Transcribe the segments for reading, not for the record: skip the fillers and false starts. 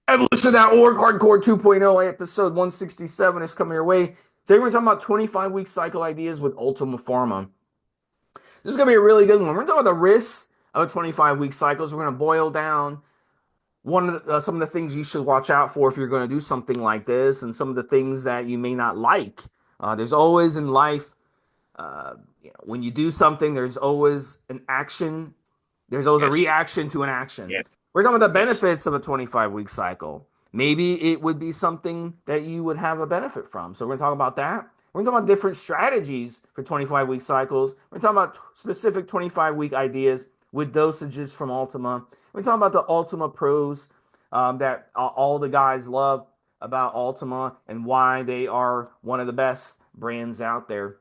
Evolutionary.org, Hardcore 2.0, episode 167 is coming your way. Today we're talking about 25-week cycle ideas with Ultima Pharma. This is going to be a really good one. We're going to talk about the risks of a 25-week cycles. We're going to boil down some of the things you should watch out for if you're going to do something like this, and some of the things that you may not like. There's always in life, when you do something, there's always an action. There's always a Yes, reaction to an action. yes, We're talking about the yes, benefits of a 25-week cycle. Maybe it would be something that you would have a benefit from. So we're going to talk about that. We're going to talk about different strategies for 25-week cycles. We're going to talk about specific 25-week ideas with dosages from Ultima. We're talking about the Ultima pros that all the guys love about Ultima and why they are one of the best brands out there.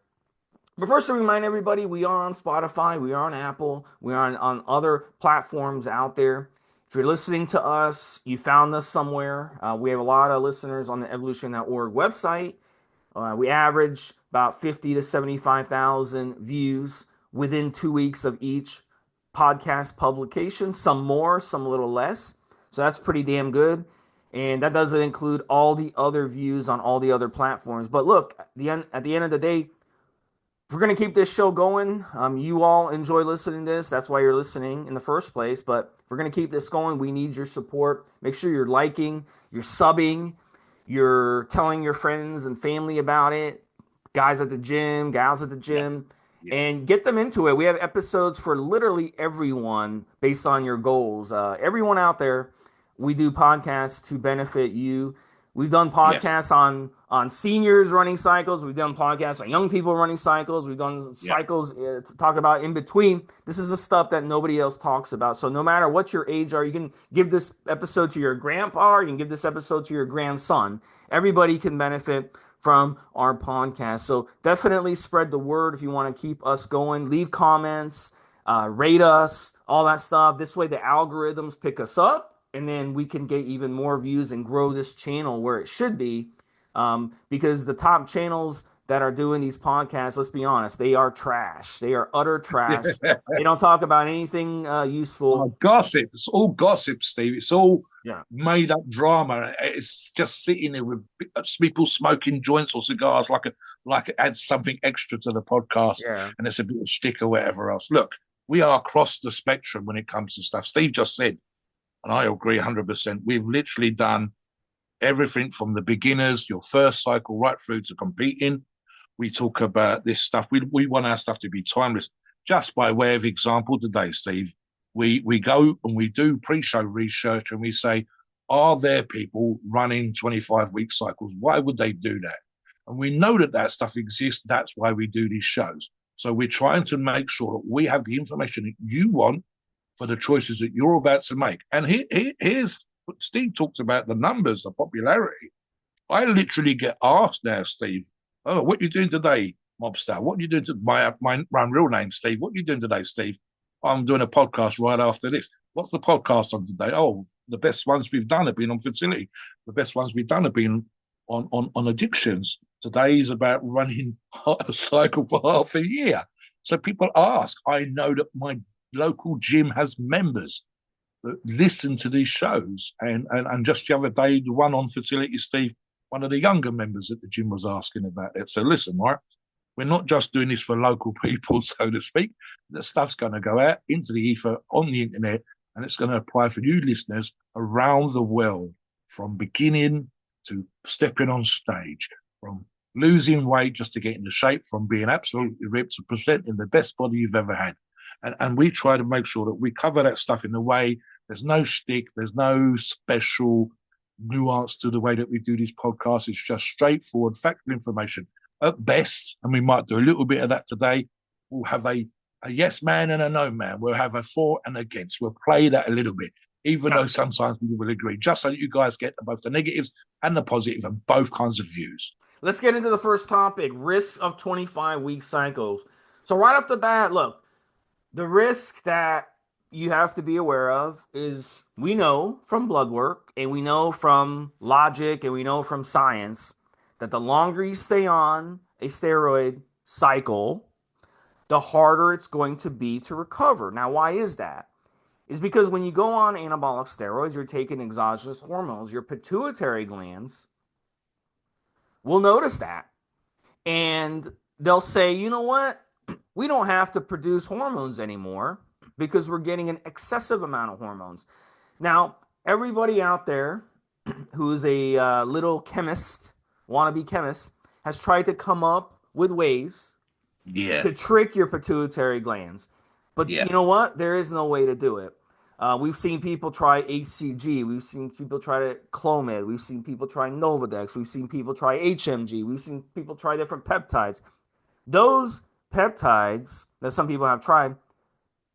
But first, to remind everybody, we are on Spotify, we are on Apple, we are on other platforms out there. If you're listening to us, you found us somewhere. We have a lot of listeners on the Evolution.org website. We average about 50 to 75,000 views within 2 weeks of each podcast publication, some more, some a little less. So that's pretty damn good. And that doesn't include all the other views on all the other platforms. But look, at the end of the day, we're going to keep this show going. You all enjoy listening to this. That's why you're listening in the first place. But if we're going to keep this going, we need your support. Make sure you're liking, you're subbing, you're telling your friends and family about it, guys at the gym, gals at the yeah, gym, yeah, and get them into it. We have episodes for literally everyone based on your goals. Everyone out there, we do podcasts to benefit you. We've done yes, podcasts on seniors running cycles. We've done podcasts on young people running cycles. We've done yeah, cycles to talk about in between. This is the stuff that nobody else talks about. So no matter what your age are, you can give this episode to your grandpa. You can give this episode to your grandson. Everybody can benefit from our podcast. So definitely spread the word if you want to keep us going. Leave comments, rate us, all that stuff. This way the algorithms pick us up, and then we can get even more views and grow this channel where it should be. Because the top channels that are doing these podcasts, let's be honest, they are trash. They are utter trash. yeah. They don't talk about anything useful. Gossip. It's all gossip, Steve. It's all Yeah. made up drama. It's just sitting there with people smoking joints or cigars, like it adds something extra to the podcast, Yeah. and it's a bit of stick or whatever else. Look, we are across the spectrum when it comes to stuff. Steve just said, and I agree 100%. We've literally done everything from the beginners, your first cycle, right through to competing. We talk about this stuff. We want our stuff to be timeless. Just by way of example today, Steve, we go and we do pre-show research and we say, are there people running 25-week cycles? Why would they do that? And we know that that stuff exists. That's why we do these shows. So we're trying to make sure that we have the information that you want for the choices that you're about to make. And here's what Steve talks about, the numbers, the popularity. I literally get asked now, Steve, oh, what are you doing today, Mobster? What are you doing to my real name, Steve? What are you doing today, Steve? I'm doing a podcast right after this. What's the podcast on today? Oh, the best ones we've done have been on fertility. The best ones we've done have been on addictions. Today is about running a cycle for half a year. So people ask. I know that my local gym has members that listen to these shows. And just the other day, the one on fertility, Steve, one of the younger members at the gym was asking about it. So listen, right, we're not just doing this for local people, so to speak. The stuff's going to go out into the ether on the internet, and it's going to apply for you listeners around the world, from beginning to stepping on stage, from losing weight just to get into shape, from being absolutely ripped to presenting the best body you've ever had. And we try to make sure that we cover that stuff in a way. There's no stick, there's no special nuance to the way that we do these podcasts. It's just straightforward, factual information. At best, and we might do a little bit of that today, we'll have a yes man and a no man. We'll have a for and against. We'll play that a little bit, even Yeah. though sometimes people will agree, just so that you guys get both the negatives and the positive and both kinds of views. Let's get into the first topic, risks of 25-week cycles. So right off the bat, look, the risk that you have to be aware of is, we know from blood work and we know from logic and we know from science that the longer you stay on a steroid cycle, the harder it's going to be to recover. Now, why is that? is because when you go on anabolic steroids, you're taking exogenous hormones, your pituitary glands will notice that. And they'll say, you know what? We don't have to produce hormones anymore because we're getting an excessive amount of hormones. Now, everybody out there who's a little chemist, wannabe chemist, has tried to come up with ways Yeah, to trick your pituitary glands. But yeah, you know what? There is no way to do it. We've seen people try HCG. We've seen people try Clomid. We've seen people try Novadex. We've seen people try HMG. We've seen people try different peptides. Those peptides that some people have tried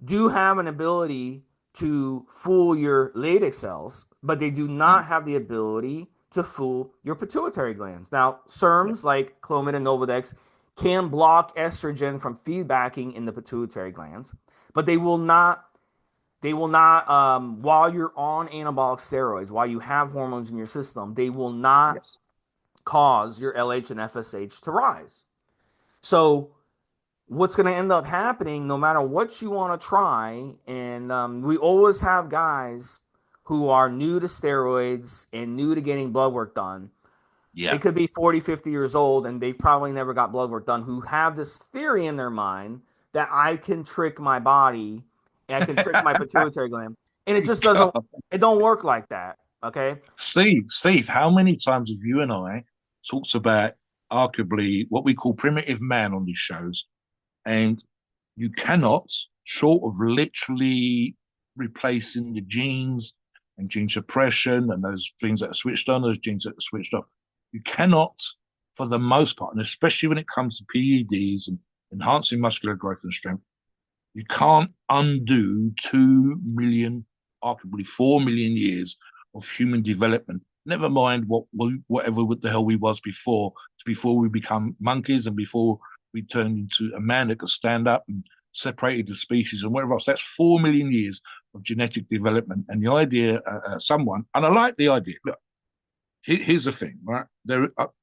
do have an ability to fool your Leydig cells, but they do mm, not have the ability to fool your pituitary glands. Now, yeah, SERMs like Clomid and Novadex can block estrogen from feedbacking in the pituitary glands, but they will not while you're on anabolic steroids, while you have hormones in your system, they will not yes, cause your LH and FSH to rise. So what's going to end up happening, no matter what you want to try, and we always have guys who are new to steroids and new to getting blood work done. They yeah. could be 40, 50 years old, and they've probably never got blood work done, who have this theory in their mind that I can trick my body and I can trick my pituitary gland. And it just doesn't, God. it don't work like that. Okay. Steve, how many times have you and I talked about arguably what we call primitive man on these shows? And you cannot, short of literally replacing the genes and gene suppression and those genes that are switched on, those genes that are switched off, you cannot, for the most part, and especially when it comes to PEDs and enhancing muscular growth and strength, you can't undo 2 million, arguably 4 million years of human development. Never mind whatever the hell we was before we become monkeys and before we turned into a man that could stand up and separated the species and whatever else. That's 4 million years of genetic development. And the idea, someone, and I like the idea. Look, here's the thing, right?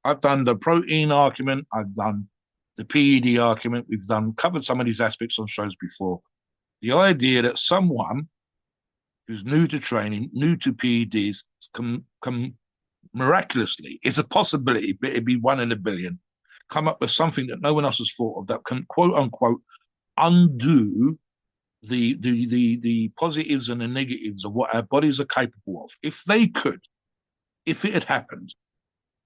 I've done the protein argument. I've done the PED argument. We've covered some of these aspects on shows before. The idea that someone who's new to training, new to PEDs, can miraculously, it's a possibility, but it'd be 1 in a billion, come up with something that no one else has thought of that can quote unquote undo the positives and the negatives of what our bodies are capable of. If they could, if it had happened,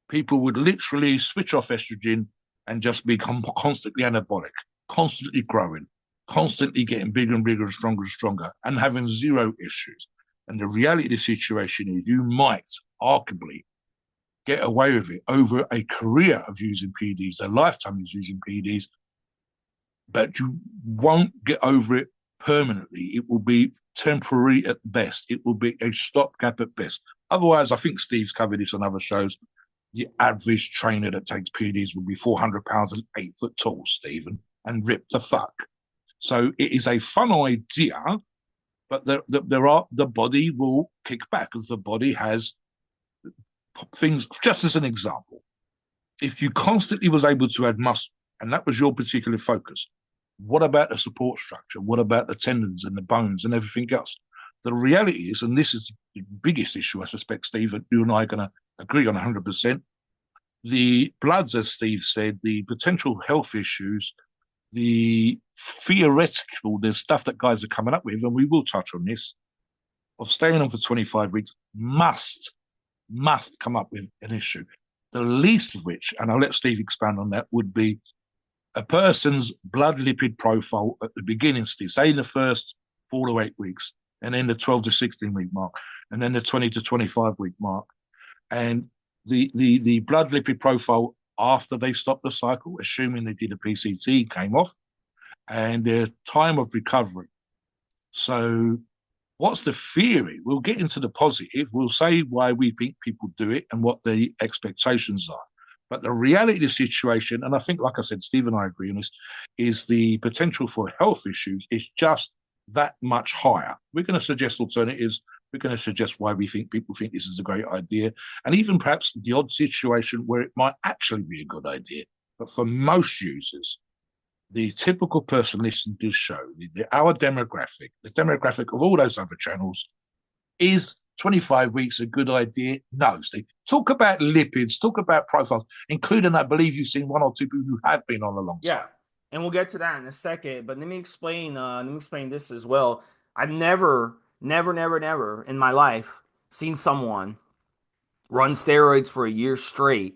people would literally switch off estrogen and just become constantly anabolic, constantly growing, constantly getting bigger and bigger and stronger, and having zero issues. And the reality of the situation is you might arguably get away with it over a career of using PEDs, a lifetime of using PEDs, but you won't get over it permanently. It will be temporary at best. It will be a stopgap at best. Otherwise, I think Steve's covered this on other shows. The average trainer that takes PEDs will be 400 pounds and 8 foot tall, Stephen, and ripped the fuck. So it is a fun idea, but the body will kick back because the body has things. Just as an example, if you constantly was able to add muscle, and that was your particular focus, what about the support structure? What about the tendons and the bones and everything else? The reality is, and this is the biggest issue, I suspect, Steve, you and I are going to agree on 100%. The bloods, as Steve said, the potential health issues, the theoretical, there's stuff that guys are coming up with, and we will touch on this, of staying on for 25 weeks must come up with an issue. The least of which, and I'll let Steve expand on that, would be a person's blood lipid profile at the beginning, Steve, say in the first 4 to 8 weeks, and then the 12 to 16 week mark, and then the 20 to 25 week mark. And the blood lipid profile after they stopped the cycle, assuming they did a PCT, came off, and their time of recovery. So what's the theory? We'll get into the positive. We'll say why we think people do it and what the expectations are. But the reality of the situation, and I think, like I said, Steve and I agree on this, is the potential for health issues is just that much higher. We're going to suggest alternatives. We're going to suggest why we think people think this is a great idea, and even perhaps the odd situation where it might actually be a good idea. But for most users, the typical person listening to this show, our demographic, the demographic of all those other channels, is 25 weeks a good idea? No, Steve. Talk about lipids, talk about profiles, including, I believe you've seen one or two people who have been on a long time. Yeah, and we'll get to that in a second. But let me explain. Let me explain this as well. I've never in my life seen someone run steroids for a year straight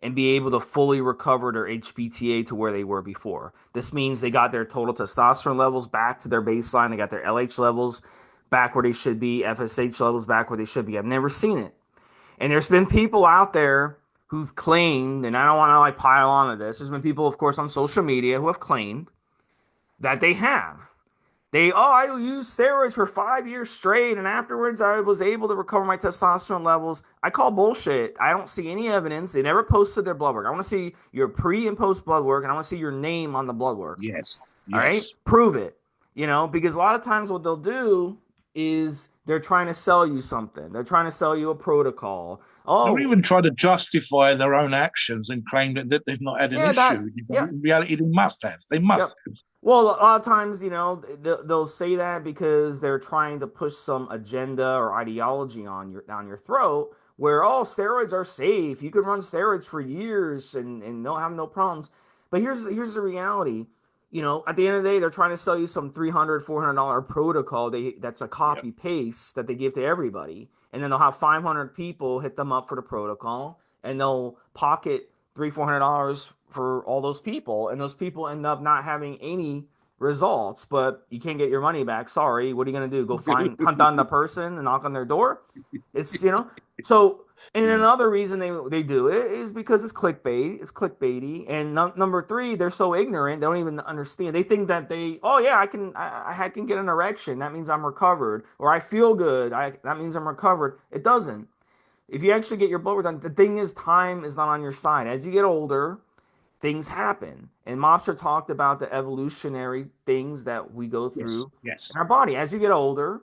and be able to fully recover their HPTA to where they were before. This means they got their total testosterone levels back to their baseline. They got their LH levels back where they should be, FSH levels back where they should be. I've never seen it. And there's been people out there who've claimed, and I don't want to like pile on to this. There's been people, of course, on social media who have claimed that they have. I used steroids for 5 years straight, and afterwards I was able to recover my testosterone levels. I call bullshit. I don't see any evidence. They never posted their blood work. I want to see your pre and post blood work, and I want to see your name on the blood work. Yes, All right, yes. prove it. Because a lot of times what they'll do is they're trying to sell you something. They're trying to sell you a protocol. Or Oh, even try to justify their own actions and claim that they've not had an yeah, issue. yeah, In reality, they must have. They must yep. have. Well, a lot of times, they'll say that because they're trying to push some agenda or ideology on your down your throat. Where steroids are safe. You can run steroids for years and they'll have no problems. But here's the reality. At the end of the day, they're trying to sell you some $300, $400 protocol. That's a Yep. copy paste that they give to everybody, and then they'll have 500 people hit them up for the protocol, and they'll pocket $300, $400 for all those people, and those people end up not having any results. But you can't get your money back. Sorry, what are you gonna do? Go hunt down the person and knock on their door? It's. So, and Yeah. another reason they do it is because it's clickbait. It's clickbaity. And number three, they're so ignorant they don't even understand. They think that oh yeah, I can get an erection. That means I'm recovered. Or I feel good. That means I'm recovered. It doesn't. If you actually get your blood work done, the thing is, time is not on your side. As you get older, things happen. And Mobster talked about the evolutionary things that we go Yes, through yes. in our body. As you get older,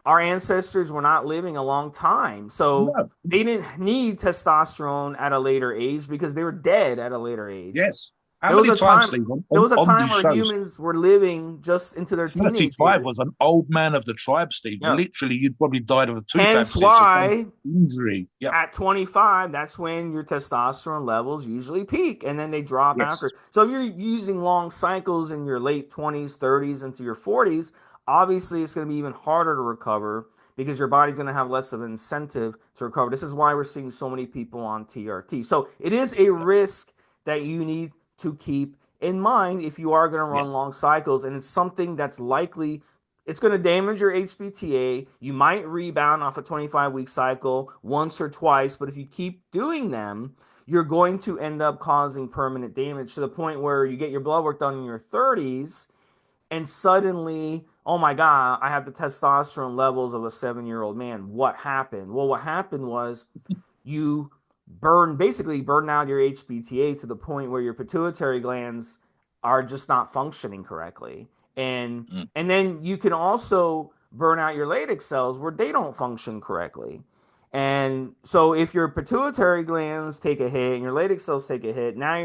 our ancestors were not living a long time. So No, they didn't need testosterone at a later age because they were dead at a later age. yes. How There was many a times, time Steve, there was a on time these where shows, humans were living just into their teenage 35 years. was an old man of the tribe, Steve. Yeah. Literally, you'd probably died of a tooth Hence abscess or some why injury. Yep. at 25, that's when your testosterone levels usually peak and then they drop Yes. after. So if you're using long cycles in your late 20s, 30s, into your 40s, obviously it's going to be even harder to recover because your body's going to have less of an incentive to recover. This is why we're seeing so many people on TRT. So it is a risk that you need to keep in mind if you are going to run Yes. long cycles, and it's something that's likely it's going to damage your HPTA. You might rebound off a 25-week cycle once or twice, but if you keep doing them, you're going to end up causing permanent damage to the point where you get your blood work done in your 30s and suddenly, oh my God, I have the testosterone levels of a 7-year-old man. What happened? Well, what happened was you basically burn out your HPTA to the point where your pituitary glands are just not functioning correctly. And Mm. and then you can also burn out your Leydig cells where they don't function correctly. And so if your pituitary glands take a hit and your Leydig cells take a hit, now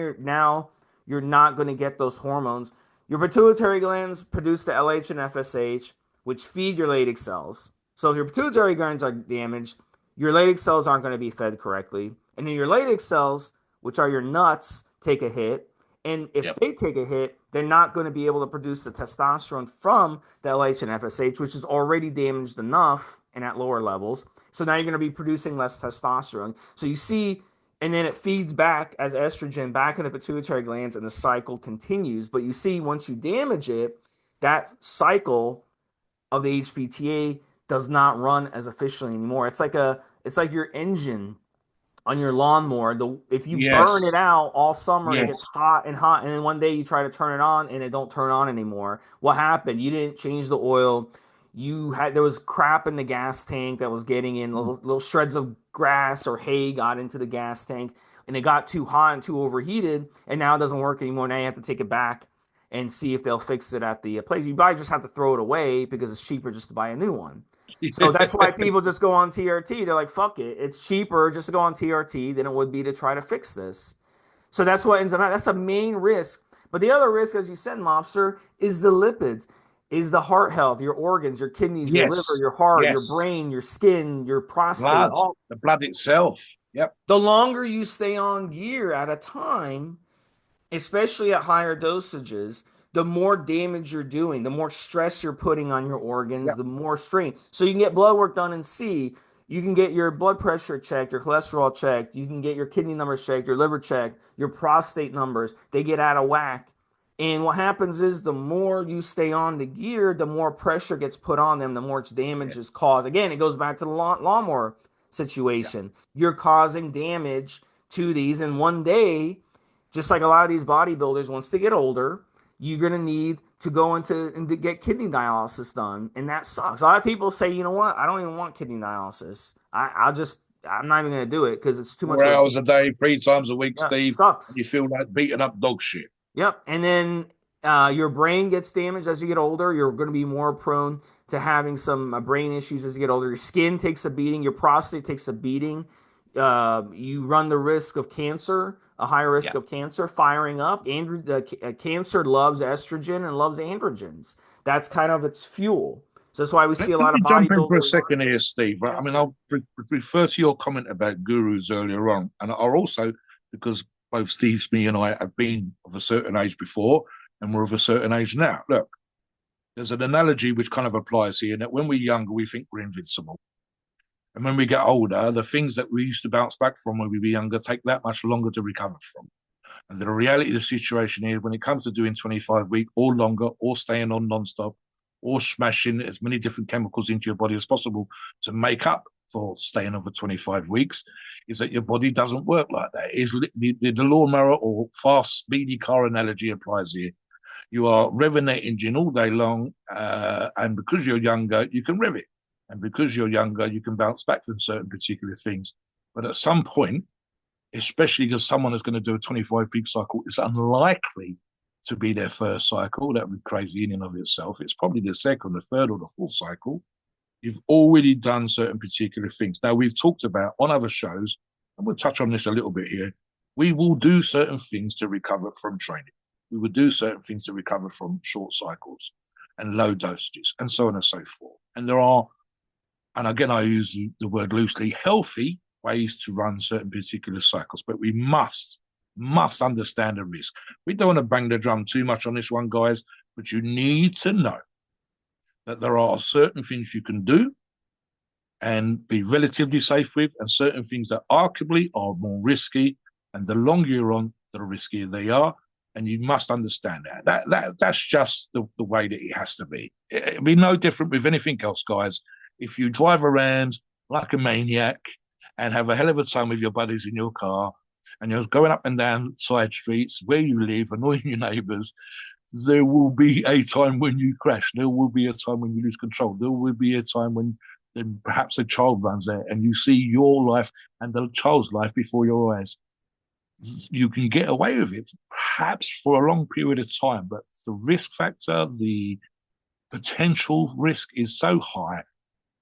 you're not going to get those hormones. Your pituitary glands produce the LH and FSH, which feed your Leydig cells. So if your pituitary glands are damaged, your Leydig cells aren't going to be fed correctly. And then your Leydig cells, which are your nuts, take a hit. And if Yep. they take a hit, they're not going to be able to produce the testosterone from the LH and FSH, which is already damaged enough and at lower levels. So now you're going to be producing less testosterone. So you see, and then it feeds back as estrogen back in the pituitary glands, and the cycle continues. But you see, once you damage it, that cycle of the HPTA does not run as efficiently anymore. It's like your engine on your lawnmower. If you burn Yes. it out all summer, it gets Yes. hot and hot, and then one day you try to turn it on and it don't turn on anymore. What happened? You didn't change the oil. There was crap in the gas tank that was getting in. Mm. Little shreds of grass or hay got into the gas tank, and it got too hot and too overheated, and now it doesn't work anymore. Now you have to take it back and see if they'll fix it at the place. You probably just have to throw it away because it's cheaper just to buy a new one. So that's why people just go on TRT. They're like, fuck it. It's cheaper just to go on TRT than it would be to try to fix this. So that's what ends up happening. That's the main risk. But the other risk, as you said, Mobster, is the lipids, is the heart health, your organs, your kidneys, your liver, Yes, your heart, your yes. brain, your skin, your prostate. Blood, All the blood itself. Yep, the longer you stay on gear at a time, especially at higher dosages, the more damage you're doing, the more stress you're putting on your organs, yep, the more strain. So you can get blood work done and see, you can get your blood pressure checked, your cholesterol checked, you can get your kidney numbers checked, your liver checked, your prostate numbers, they get out of whack. And what happens is the more you stay on the gear, the more pressure gets put on them, the more damage is yes, caused. Again, it goes back to the lawnmower yeah, situation. You're causing damage to these, and one day, just like a lot of these bodybuilders, once they get older, you're gonna need to go into and to get kidney dialysis done, and that sucks. A lot of people say, you know what, I don't even want kidney dialysis. I'm not even gonna do it because it's too much 4 of a hours pain. a day, 3 times a week, Yeah, Steve, and sucks. you feel like beating up dog shit. Yep. And then your brain gets damaged as you get older. You're going to be more prone to having some brain issues as you get older. Your skin takes a beating. Your prostate takes a beating. You run the risk of cancer, a higher risk Yeah. of cancer firing up. Cancer loves estrogen and loves androgens. That's kind of its fuel. So that's why we see a Let lot of me jump in for a bodybuilders. second here, Steve. I Yes, mean, sir. I'll refer to your comment about gurus earlier on, and I'll also, because both Steve, me, and I have been of a certain age before, and we're of a certain age now. Look, there's an analogy which kind of applies here, that when we're younger, we think we're invincible. And when we get older, the things that we used to bounce back from when we were younger take that much longer to recover from. And the reality of the situation is when it comes to doing 25-week or longer or staying on non-stop or smashing as many different chemicals into your body as possible to make up for staying over 25 weeks, is that your body doesn't work like that. Is the lawnmower or fast, speedy car analogy applies here. You are revving that engine all day long, and because you're younger, you can rev it. And because you're younger, you can bounce back from certain particular things. But at some point, especially because someone is going to do a 25-week cycle, it's unlikely to be their first cycle. That would be crazy in and of itself. It's probably the second, the third, or the fourth cycle. You've already done certain particular things. Now, we've talked about on other shows, and we'll touch on this a little bit here. We will do certain things to recover from training. We will do certain things to recover from short cycles and low dosages, and so on and so forth. And there are, and again, I use the word loosely, healthy ways to run certain particular cycles, but we must understand the risk. We don't want to bang the drum too much on this one, guys, but you need to know that there are certain things you can do and be relatively safe with, and certain things that arguably are more risky. And the longer you're on, the riskier they are. And you must understand that's just the way that it has to be. It'll be no different with anything else, guys. If you drive around like a maniac and have a hell of a time with your buddies in your car, and you're going up and down side streets where you live, annoying your neighbours, there will be a time when you crash. There will be a time when you lose control. There will be a time when then perhaps a child runs out and you see your life and the child's life before your eyes. You can get away with it, perhaps for a long period of time, but the risk factor, the potential risk is so high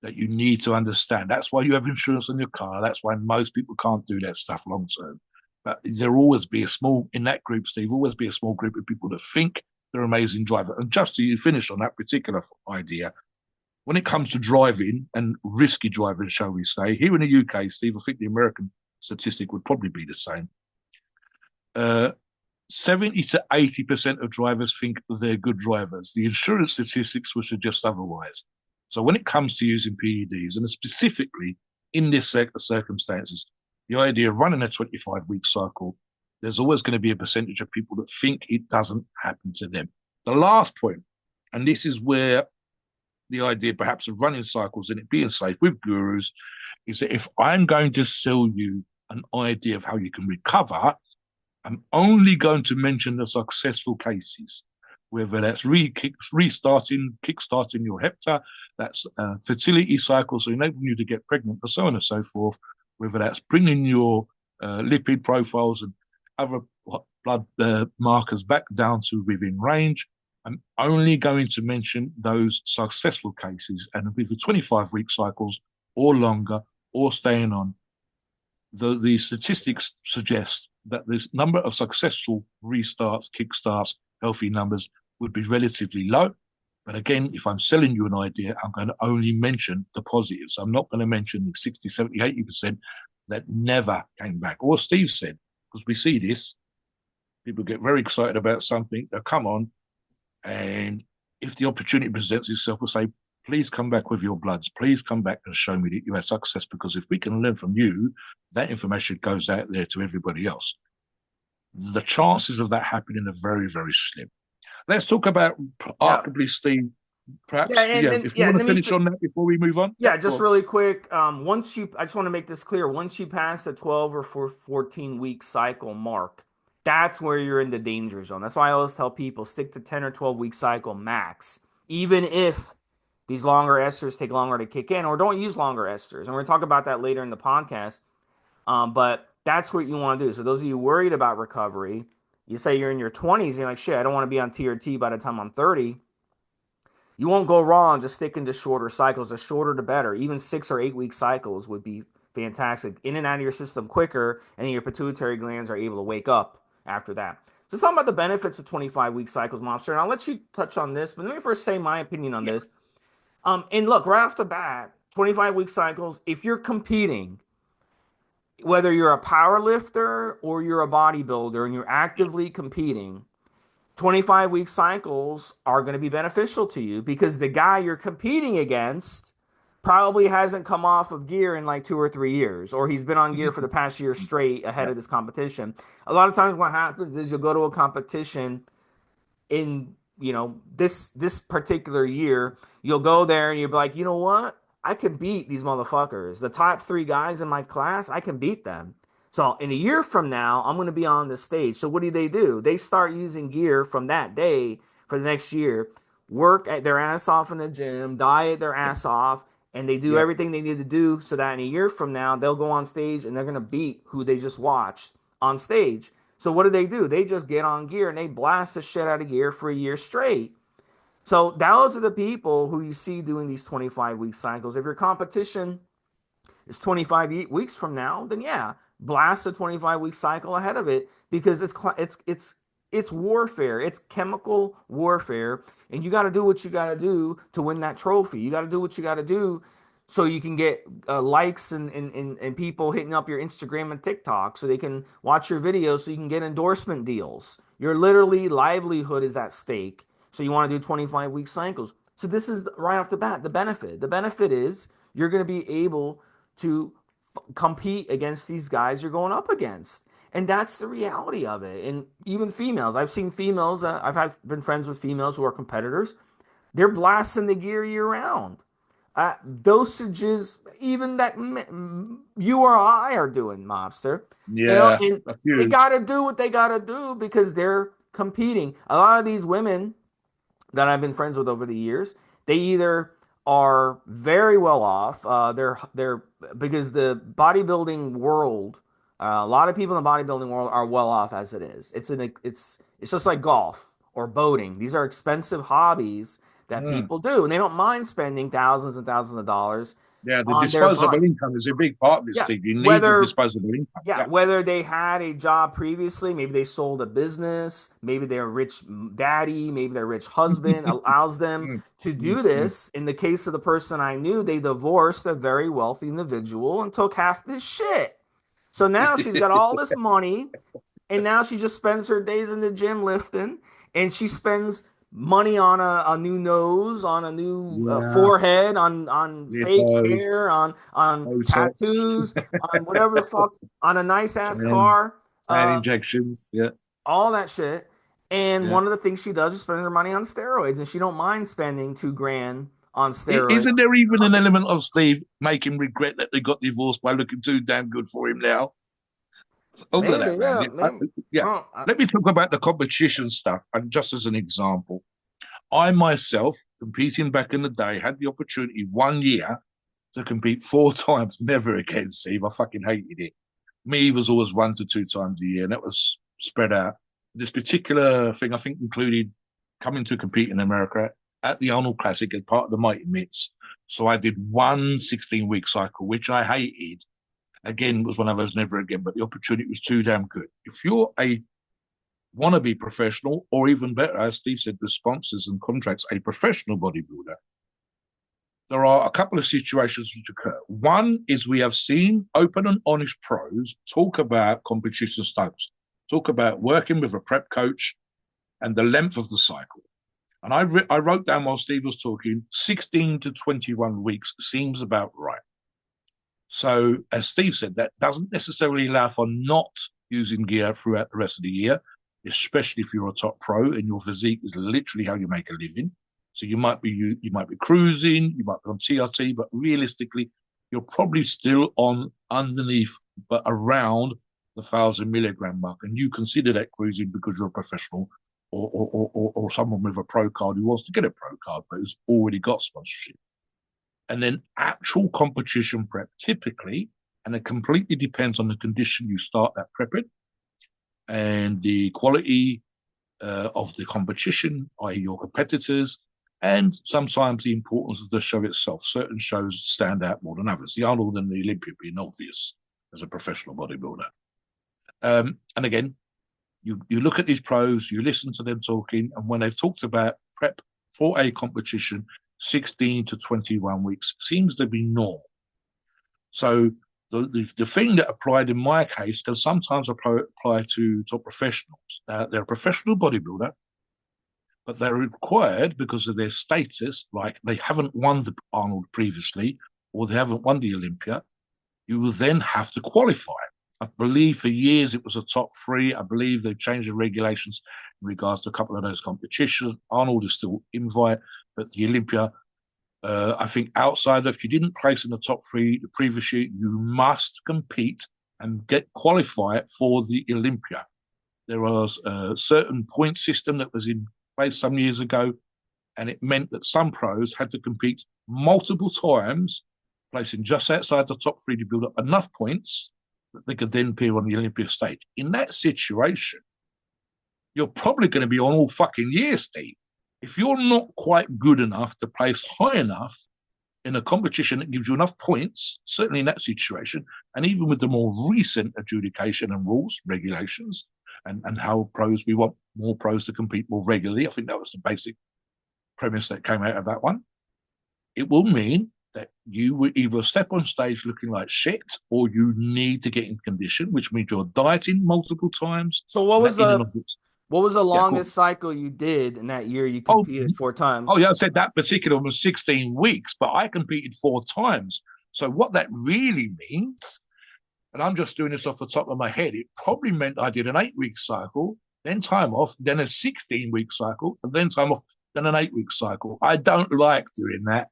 that you need to understand. That's why you have insurance on your car. That's why most people can't do that stuff long term. But there'll always be in that group, Steve, always be a small group of people that think they're amazing drivers. And just to finish on that particular idea, when it comes to driving and risky driving, shall we say, here in the UK, Steve, I think the American statistic would probably be the same. 70 to 80% of drivers think that they're good drivers. The insurance statistics would suggest otherwise. So when it comes to using PEDs, and specifically in this circumstances, the idea of running a 25-week cycle, there's always going to be a percentage of people that think it doesn't happen to them. The last point, and this is where the idea perhaps of running cycles and it being safe with gurus, is that if I'm going to sell you an idea of how you can recover, I'm only going to mention the successful cases, whether that's kickstarting your hepta, that's fertility cycles, so enabling you to get pregnant, and so on and so forth, whether that's bringing your lipid profiles and other blood markers back down to within range. I'm only going to mention those successful cases, and with the 25-week cycles or longer or staying on, the statistics suggest that this number of successful restarts, kickstarts, healthy numbers would be relatively low. But again, if I'm selling you an idea, I'm going to only mention the positives. I'm not going to mention the 60, 70, 80% that never came back. Or Steve said, because we see this, people get very excited about something, they'll come on, and if the opportunity presents itself, we'll say, please come back with your bloods. Please come back and show me that you had success, because if we can learn from you, that information goes out there to everybody else. The chances of that happening are very, very slim. Let's talk about Yeah. arguably, Steve, Yeah, perhaps, and yeah, then if you yeah, want and to let me finish on that before we move on. Yeah, yeah, go just on. really quick. I just want to make this clear. Once you pass the 12 or 14-week cycle mark, that's where you're in the danger zone. That's why I always tell people stick to 10 or 12-week cycle max, even if these longer esters take longer to kick in, or don't use longer esters. And we're going to talk about that later in the podcast. But that's what you want to do. So those of you worried about recovery, you say you're in your 20s, you're like, shit, I don't want to be on TRT by the time I'm 30. You won't go wrong just sticking to shorter cycles. The shorter the better. Even 6 or 8 week cycles would be fantastic. In and out of your system quicker, and then your pituitary glands are able to wake up after that. So, talking about the benefits of 25-week cycles, Mobster, and I'll let you touch on this, but let me first say my opinion on Yeah, this. And look, right off the bat, 25-week cycles, if you're competing, whether you're a power lifter or you're a bodybuilder and you're actively competing, 25-week cycles are going to be beneficial to you because the guy you're competing against probably hasn't come off of gear in like 2 or 3 years, or he's been on gear for the past year straight ahead yeah, of this competition. A lot of times what happens is you'll go to a competition in, this particular year, you'll go there and you'll be like, you know what, I can beat these motherfuckers, the top 3 guys in my class, I can beat them. So in a year from now, I'm going to be on the stage. So what do? They start using gear from that day for the next year, work at their ass off in the gym, diet their ass off, and they do yeah, everything they need to do so that in a year from now they'll go on stage and they're going to beat who they just watched on stage. So what do? They just get on gear and they blast the shit out of gear for a year straight. So those are the people who you see doing these 25-week cycles. If your competition is 25 weeks from now, then yeah, blast a 25-week cycle ahead of it because it's warfare. It's chemical warfare, and you got to do what you got to do to win that trophy. You got to do what you got to do so you can get likes and people hitting up your Instagram and TikTok so they can watch your videos so you can get endorsement deals. Your literally livelihood is at stake. So you want to do 25-week cycles. So this is right off the bat the benefit. The benefit is you're going to be able to compete against these guys you're going up against. And that's the reality of it. And even females, I've seen females, been friends with females who are competitors. They're blasting the gear year round. Dosages, even that you or I are doing, Mobster. yeah, And a they few. got to do what they got to do because they're competing. A lot of these women that I've been friends with over the years, they either are very well off. They're because the bodybuilding world, a lot of people in the bodybuilding world are well off as it is. It's just like golf or boating. These are expensive hobbies that Mm. people do, and they don't mind spending thousands and thousands of dollars Yeah, the on their disposable body. income is a big part of this, Yeah, Steve. You need the whether disposable income. yeah, Yeah. whether they had a job previously, maybe they sold a business, maybe they're a rich daddy, maybe their rich husband allows them Mm, to mm, do mm. this. In the case of the person I knew, they divorced a very wealthy individual and took half this shit. So now she's got all this money and now she just spends her days in the gym lifting and she spends money on a new nose, on a new Yeah, forehead, on fake lipo, hair, on Botox, tattoos, on whatever the fuck, on a nice ass tan, car, tan uh, injections. Yeah, all that shit. And yeah. one of the things she does is spend her money on steroids, and she don't mind spending 2 grand on steroids. Isn't there even an element of Steve making regret that they got divorced by looking too damn good for him now? Under Maybe, that, man. yeah, Yeah, maybe. yeah. Well, Let me talk about the competition stuff. And just as an example, I myself, competing back in the day, had the opportunity 1 year to compete 4 times. Never again, Steve. I fucking hated it. Me was always 1 to 2 times a year, and that was spread out. This particular thing, I think, included coming to compete in America at the Arnold Classic as part of the Mighty Mitts. So I did one 16-week cycle, which I hated. Again, was one of those never again, but the opportunity was too damn good. If you're a wannabe professional, or even better, as Steve said, with sponsors and contracts, a professional bodybuilder, there are a couple of situations which occur. One is we have seen open and honest pros talk about competition styles, talk about working with a prep coach and the length of the cycle. And I wrote down while Steve was talking, 16 to 21 weeks seems about right. So, as Steve said, that doesn't necessarily allow for not using gear throughout the rest of the year, especially if you're a top pro and your physique is literally how you make a living. So you might be cruising, you might be on TRT, but realistically, you're probably still on underneath, but around the 1,000 milligram mark, and you consider that cruising because you're a professional or someone with a pro card who wants to get a pro card but who's already got sponsorship. And then actual competition prep, typically, and it completely depends on the condition you start that prep in and the quality of the competition, i.e. your competitors, and sometimes the importance of the show itself. Certain shows stand out more than others. The Arnold and the Olympia being obvious as a professional bodybuilder. And again, you look at these pros, you listen to them talking, and when they've talked about prep for a competition, 16 to 21 weeks seems to be normal. So the thing that applied in my case can sometimes apply to top professionals. They're a professional bodybuilder, but they're required because of their status, like they haven't won the Arnold previously, or they haven't won the Olympia. You will then have to qualify. I believe for years it was a top three. I believe they've changed the regulations in regards to a couple of those competitions. Arnold is still invite, but the Olympia, I think outside of, if you didn't place in the top three the previous year, you must compete and get qualified for the Olympia. There was a certain point system that was in place some years ago, and it meant that some pros had to compete multiple times, placing just outside the top three to build up enough points that they could then appear on the Olympia stage. In that situation, you're probably going to be on all fucking year, Steve. If you're not quite good enough to place high enough in a competition that gives you enough points, certainly in that situation, and even with the more recent adjudication and rules, regulations, and how pros, we want more pros to compete more regularly. I think that was the basic premise that came out of that one. It will mean that you will either step on stage looking like shit, or you need to get in condition, which means you're dieting multiple times. So what was the longest cycle you did in that year you Oh, competed 4 times? oh yeah, I said that particular one was 16 weeks, but I competed 4 times. So what that really means, and I'm just doing this off the top of my head, it probably meant I did an 8-week cycle, then time off, then a 16-week cycle, and then time off, then an 8-week cycle. I don't like doing that.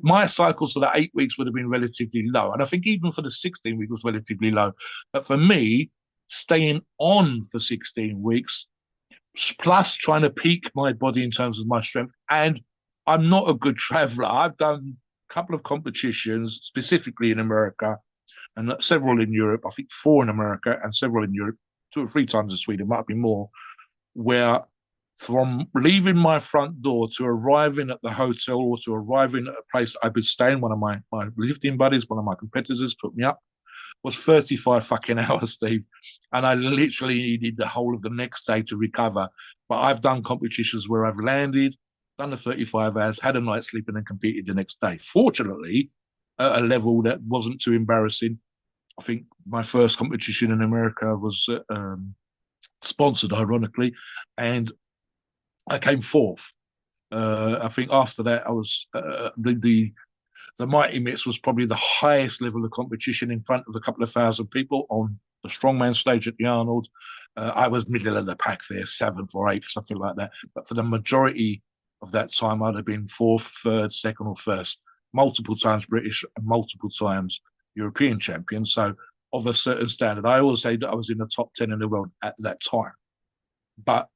My cycles for the 8 weeks would have been relatively low. And I think even for the 16 week was relatively low. But for me, staying on for 16 weeks, plus trying to peak my body in terms of my strength. And I'm not a good traveler. I've done a couple of competitions, specifically in America, and several in Europe. I think 4 in America and several in Europe, 2 or 3 times in Sweden, might be more, where from leaving my front door to arriving at the hotel or to arriving at a place I've been staying, one of my lifting buddies, one of my competitors put me up, was 35 fucking hours, Steve. And I literally needed the whole of the next day to recover. But I've done competitions where I've landed, done the 35 hours, had a night's sleep, and then competed the next day. Fortunately, at a level that wasn't too embarrassing. I think my first competition in America was sponsored, ironically, and I came 4th. I think after that, I was the Mighty Mitts was probably the highest level of competition in front of a couple of thousand people on the strongman stage at the Arnold. I was middle of the pack there, 7th or 8th, something like that. But for the majority of that time, I'd have been 4th, 3rd, 2nd, or 1st, multiple times British and multiple times European champion. So of a certain standard, I always say that I was in the top 10 in the world at that time. But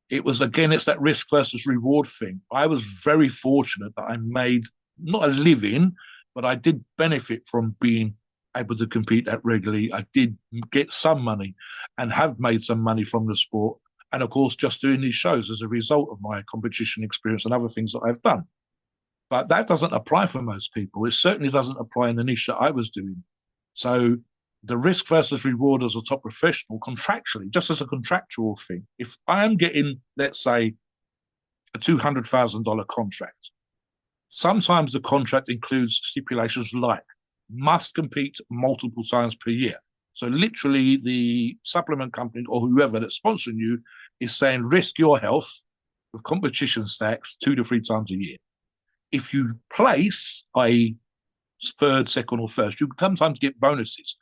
it was, again, it's that risk versus reward thing. I was very fortunate that I made not a living, but I did benefit from being able to compete that regularly. I did get some money and have made some money from the sport. And of course, just doing these shows as a result of my competition experience and other things that I've done. But that doesn't apply for most people. It certainly doesn't apply in the niche that I was doing. So the risk versus reward as a top professional contractually, just as a contractual thing, if I am getting, let's say, a $200,000 contract, sometimes the contract includes stipulations like must compete multiple times per year. So literally the supplement company or whoever that's sponsoring you is saying risk your health with competition stacks 2 to 3 times a year. If you place, i.e., third, second, or first, you sometimes get bonuses.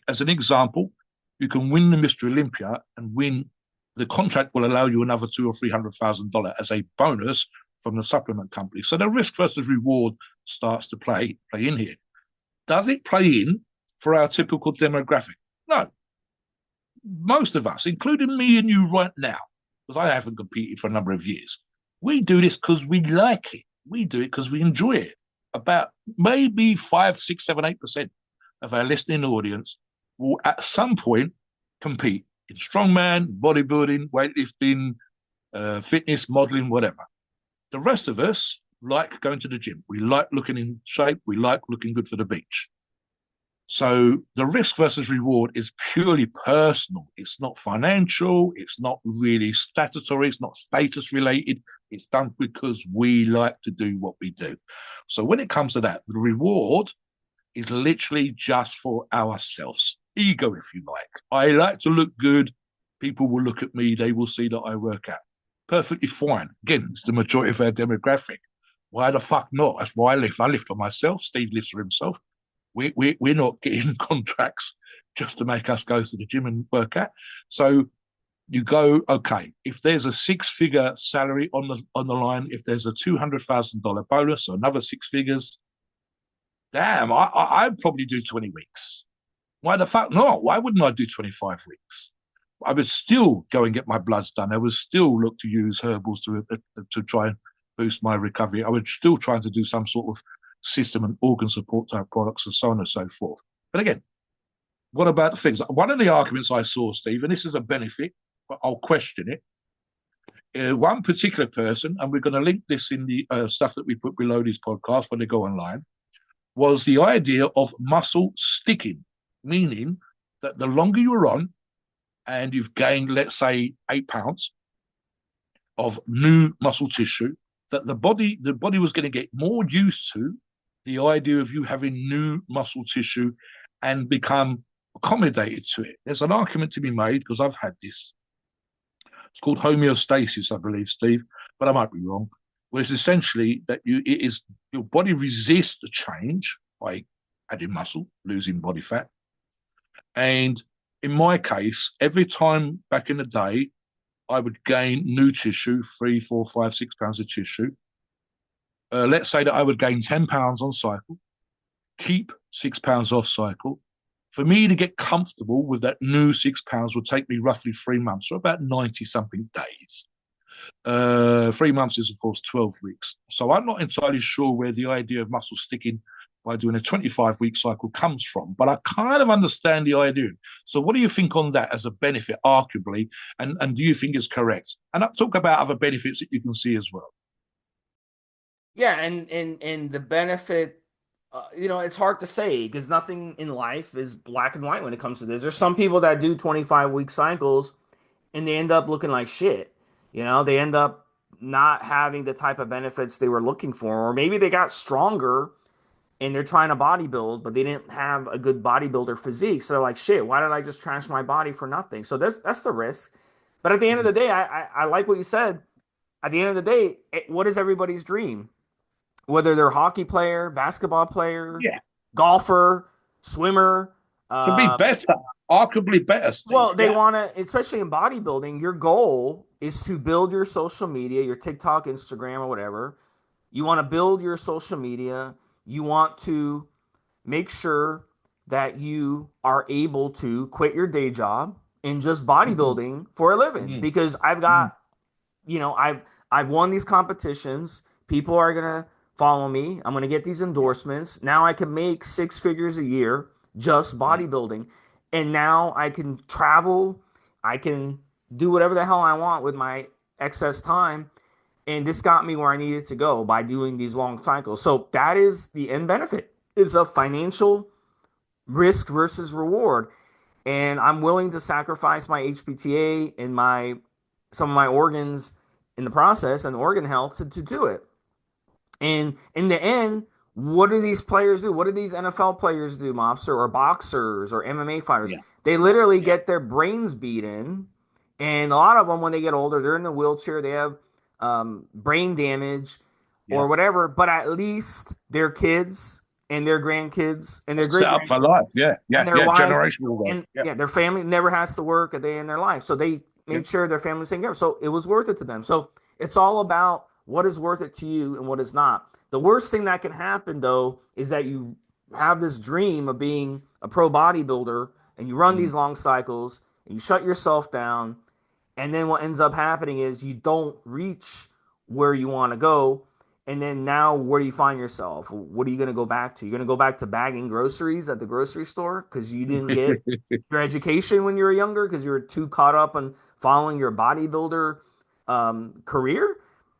As an example, you can win the Mr. Olympia and win. The contract will allow you another $200,000 or $300,000 as a bonus from the supplement company. So the risk versus reward starts to play in here. Does it play in for our typical demographic? No. Most of us, including me and you right now, because I haven't competed for a number of years, we do this because we like it. We do it because we enjoy it. About maybe 5, 6, 7, 8% of our listening audience will at some point compete in strongman, bodybuilding, weightlifting, fitness, modeling, whatever. The rest of us like going to the gym. We like looking in shape. We like looking good for the beach. So the risk versus reward is purely personal. It's not financial. It's not really statutory. It's not status related. It's done because we like to do what we do. So when it comes to that, the reward is literally just for ourselves. Ego, if you like. I like to look good. People will look at me. They will see that I work out. Perfectly fine. Again, it's the majority of our demographic. Why the fuck not? That's why I live. I live for myself. Steve lives for himself. We're not getting contracts just to make us go to the gym and work out. So you go, okay, if there's a 6-figure salary on the line, if there's a $200,000 bonus or another 6 figures, damn, I'd probably do 20 weeks. Why the fuck not? Why wouldn't I do 25 weeks? I would still go and get my bloods done. I would still look to use herbals to try and boost my recovery. I would still try to do some sort of system and organ support type products and so on and so forth. But again, what about the things? One of the arguments I saw, Steve, and this is a benefit, but I'll question it. One particular person, and we're going to link this in the stuff that we put below this podcast when they go online, was the idea of muscle sticking, meaning that the longer you're on and you've gained, let's say, 8 pounds of new muscle tissue, that the body was going to get more used to the idea of you having new muscle tissue and become accommodated to it. There's an argument to be made, because I've had this. It's called homeostasis, I believe, Steve, but I might be wrong. Where it's essentially that your body resists the change by adding muscle, losing body fat. And in my case, every time back in the day, I would gain new tissue, 3, 4, 5, 6 pounds of tissue. Let's say that I would gain 10 pounds on cycle, keep 6 pounds off cycle. For me to get comfortable with that new 6 pounds would take me roughly 3 months, or about 90 something days. 3 months is, of course, 12 weeks. So I'm not entirely sure where the idea of muscle sticking by doing a 25-week cycle comes from, but I kind of understand the idea. So what do you think on that as a benefit, arguably, and do you think it's correct? And I'll talk about other benefits that you can see as well. Yeah, and the benefit, it's hard to say because nothing in life is black and white when it comes to this. There's some people that do 25-week cycles and they end up looking like shit. They end up not having the type of benefits they were looking for, or maybe they got stronger and they're trying to bodybuild, but they didn't have a good bodybuilder physique. So they're like, shit, why did I just trash my body for nothing? So that's the risk. But at the end of the day, I like what you said. At the end of the day, what is everybody's dream? Whether they're a hockey player, basketball player, Yeah, golfer, swimmer, to be better, arguably better, Steve. well, they want to, especially in bodybuilding, your goal is to build your social media, your TikTok, Instagram, or whatever. You want to build your social media. You want to make sure that you are able to quit your day job and just bodybuilding for a living. Because I've got, I've won these competitions. People are gonna follow me. I'm gonna get these endorsements. Now I can make 6 figures a year just bodybuilding. And now I can travel. I can do whatever the hell I want with my excess time. And this got me where I needed to go by doing these long cycles. So that is the end benefit. It's a financial risk versus reward. And I'm willing to sacrifice my HPTA and my some of my organs in the process and organ health to do it. And in the end, what do these players do? What do these NFL players do, mobster or boxers or MMA fighters? Yeah, They literally yeah, get their brains beat in. And a lot of them, when they get older, they're in the wheelchair, they have brain damage yeah. or whatever, but at least their kids and their grandkids and their great Set up for grandkids life. Yeah, and yeah, their yeah. wife Generational wealth. and Yeah, yeah, their family never has to work a day in their life. So they yeah. made sure their family was taken care of. So it was worth it to them. So it's all about what is worth it to you and what is not. The worst thing that can happen though is that you have this dream of being a pro bodybuilder and you run Mm. these long cycles and you shut yourself down and then what ends up happening is you don't reach where you want to go. And then now, where do you find yourself? What are you going to go back to? You're going to go back to bagging groceries at the grocery store because you didn't get your education when you were younger because you were too caught up on following your bodybuilder career.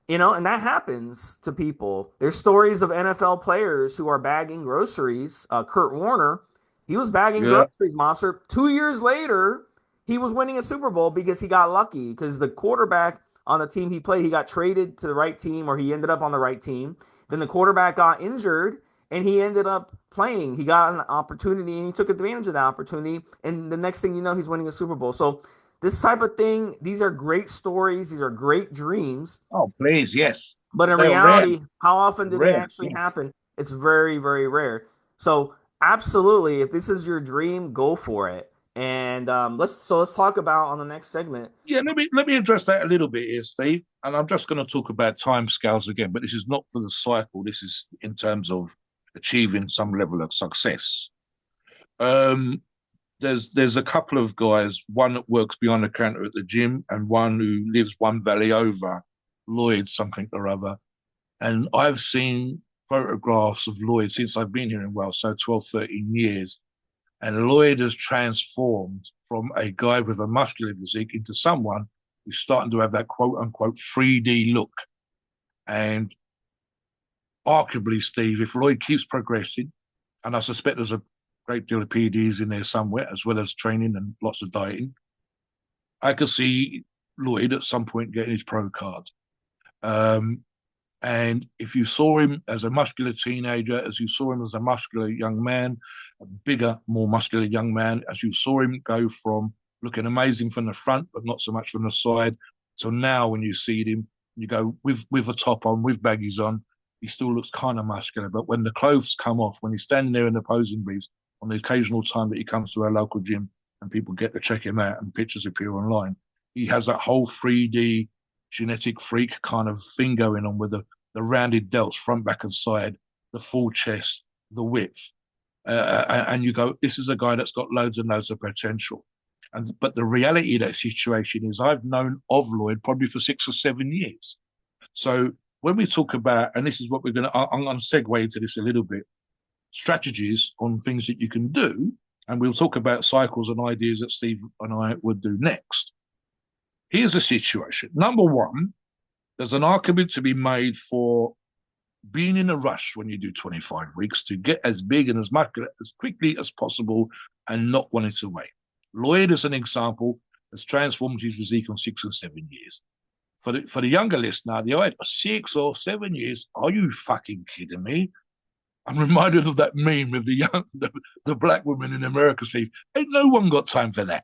And that happens to people. There's stories of NFL players who are bagging groceries. Kurt Warner, he was bagging Yeah, groceries, monster. 2 years later, he was winning a Super Bowl because he got lucky because the quarterback on the team he played, he got traded to the right team or he ended up on the right team. Then the quarterback got injured and he ended up playing. He got an opportunity and he took advantage of that opportunity. And the next thing you know, he's winning a Super Bowl. So this type of thing, these are great stories. These are great dreams. oh, please, yes. But in They're rare, reality, how often do they rare, actually yes. happen? It's very, very rare. So absolutely, if this is your dream, go for it. And let's talk about on the next segment. Yeah, let me address that a little bit here, Steve. And I'm just going to talk about timescales again, but this is not for the cycle. This is in terms of achieving some level of success. Um, there's a couple of guys, one that works behind the counter at the gym, and one who lives one valley over, Lloyd something or other. And I've seen photographs of Lloyd since I've been here in Wales, so 12, 13 years. And Lloyd has transformed from a guy with a muscular physique into someone who's starting to have that quote unquote 3D look. And arguably, Steve, if Lloyd keeps progressing, and I suspect there's a great deal of PEDs in there somewhere, as well as training and lots of dieting, I could see Lloyd at some point getting his pro card. Um, And if you saw him as a muscular teenager, as you saw him as a muscular young man, a bigger, more muscular young man, as you saw him go from looking amazing from the front, but not so much from the side, so now when you see him, you go with a top on, with baggies on, he still looks kind of muscular. But when the clothes come off, when he's standing there in the posing briefs, on the occasional time that he comes to our local gym and people get to check him out and pictures appear online, he has that whole 3D genetic freak kind of thing going on with the rounded delts, front, back, and side, the full chest, the width. And you go, this is a guy that's got loads and loads of potential. But the reality of that situation is I've known of Lloyd probably for 6 or 7 years. So when we talk about, and this is what I'm going to segue into this a little bit, strategies on things that you can do, and we'll talk about cycles and ideas that Steve and I would do next. Here's a situation. Number one, there's an argument to be made for being in a rush when you do 25 weeks to get as big and as much as quickly as possible and not wanting to wait. Lloyd, as an example, has transformed his physique in 6 or 7 years. For the younger listener, the idea 6 or 7 years, are you fucking kidding me? I'm reminded of that meme with the black woman in America, Steve. Ain't no one got time for that.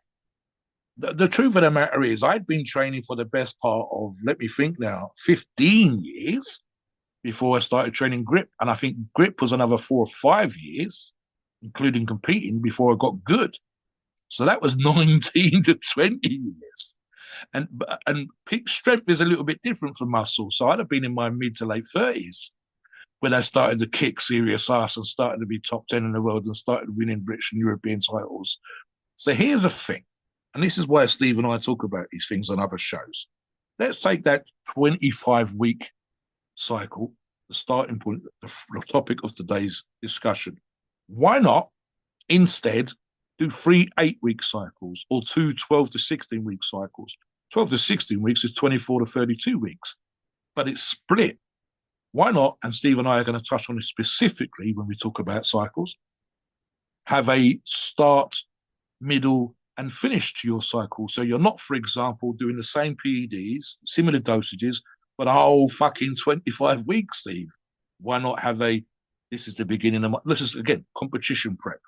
The truth of the matter is, I'd been training for the best part of, let me think now, 15 years before I started training grip. And I think grip was another 4 or 5 years, including competing, before I got good. So that was 19 to 20 years. And peak strength is a little bit different from muscle. So I'd have been in my mid to late 30s when I started to kick serious ass and started to be top 10 in the world and started winning British and European titles. So here's a thing. And this is why Steve and I talk about these things on other shows. Let's take that 25-week cycle, the starting point, the topic of today's discussion. Why not instead do 3 8-week cycles or 2 12 to 16-week cycles? 12 to 16 weeks is 24 to 32 weeks, but it's split. Why not? And Steve and I are going to touch on it specifically when we talk about cycles. have a start, middle, and finish to your cycle. So you're not, for example, doing the same PEDs, similar dosages, but a whole fucking 25 weeks, Steve. Why not have a, this is the beginning of my, this is again, competition prep.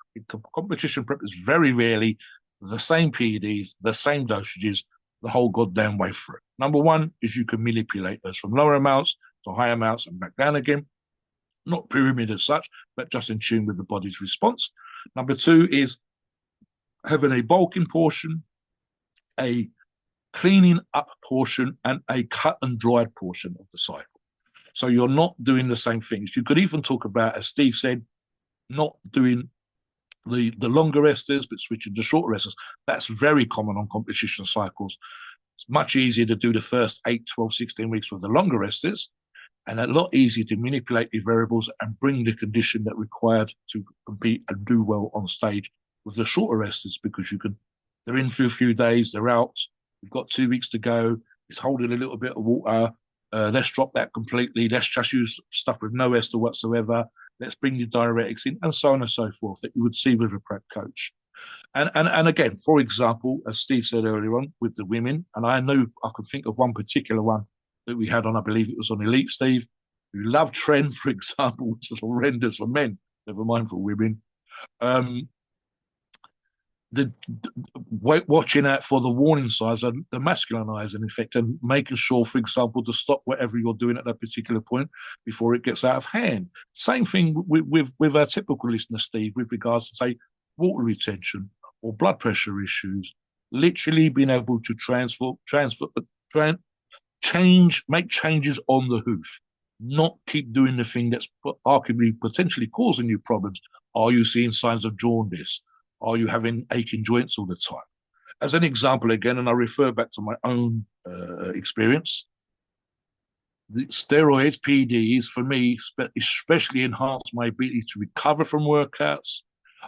Competition prep is very rarely the same PEDs, the same dosages, the whole goddamn way through. Number one is you can manipulate those from lower amounts to higher amounts and back down again. Not pyramid as such, but just in tune with the body's response. Number two is having a bulking portion, a cleaning up portion, and a cut and dried portion of the cycle. So you're not doing the same things. You could even talk about, as Steve said, not doing the longer esters, but switching to shorter esters. That's very common on competition cycles. It's much easier to do the first 8, 12, 16 weeks with the longer esters, and a lot easier to manipulate the variables and bring the condition that required to compete and do well on stage with the shorter esters, because you can, they're in for a few days, they're out, we've got 2 weeks to go, it's holding a little bit of water, let's drop that completely, let's just use stuff with no ester whatsoever, let's bring the diuretics in, and so on and so forth, that you would see with a prep coach. And again, for example, as Steve said earlier on, with the women, and I know I could think of one particular one that we had on, I believe it was on Elite, Steve, who loved trend, for example, which is horrendous for men, never mind for women. Um, watching out for the warning signs and the masculinizing effect, and making sure, for example, to stop whatever you're doing at that particular point before it gets out of hand. Same thing with our typical listener, Steve, with regards to, say, water retention or blood pressure issues. Literally being able to make changes on the hoof, not keep doing the thing that's arguably potentially causing you problems. Are you seeing signs of jaundice? Are you having aching joints all the time? As an example, again, and I refer back to my own experience, the steroids, PEDs, for me, especially enhanced my ability to recover from workouts.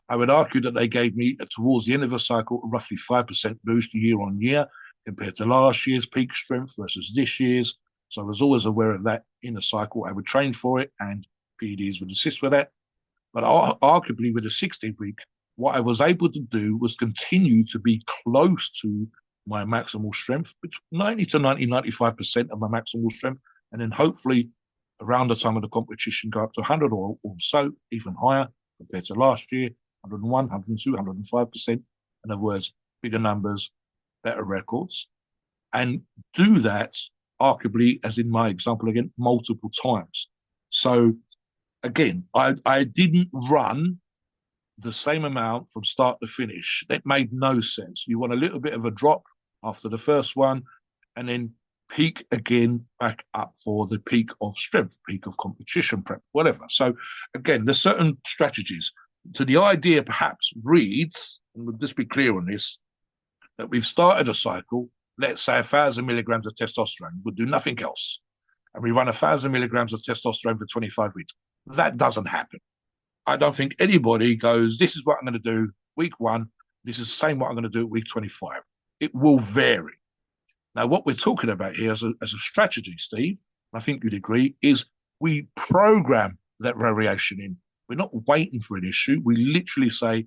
I would argue that they gave me, towards the end of the cycle, a roughly 5% boost year on year compared to last year's peak strength versus this year's. So I was always aware of that in the cycle. I would train for it, and PEDs would assist with that. But arguably, with a 16-week, what I was able to do was continue to be close to my maximal strength, which 90 to 95% of my maximal strength, and then hopefully around the time of the competition go up to 100 or so, even higher compared to last year, 101, 102, 105%. In other words, bigger numbers, better records, and do that arguably, as in my example again, multiple times. So again, I didn't run the same amount from start to finish. That made no sense. You want a little bit of a drop after the first one, and then peak again back up for the peak of strength, peak of competition prep, whatever. So again, there's certain strategies. So the idea perhaps reads, and we'll just be clear on this, that we've started a cycle, let's say 1,000 milligrams of testosterone, we'll do nothing else. And we run 1,000 milligrams of testosterone for 25 weeks. That doesn't happen. I don't think anybody goes, this is what I'm going to do week 1. This is the same what I'm going to do at week 25. It will vary. Now, what we're talking about here as a strategy, Steve, I think you'd agree, is we program that variation in. We're not waiting for an issue. We literally say,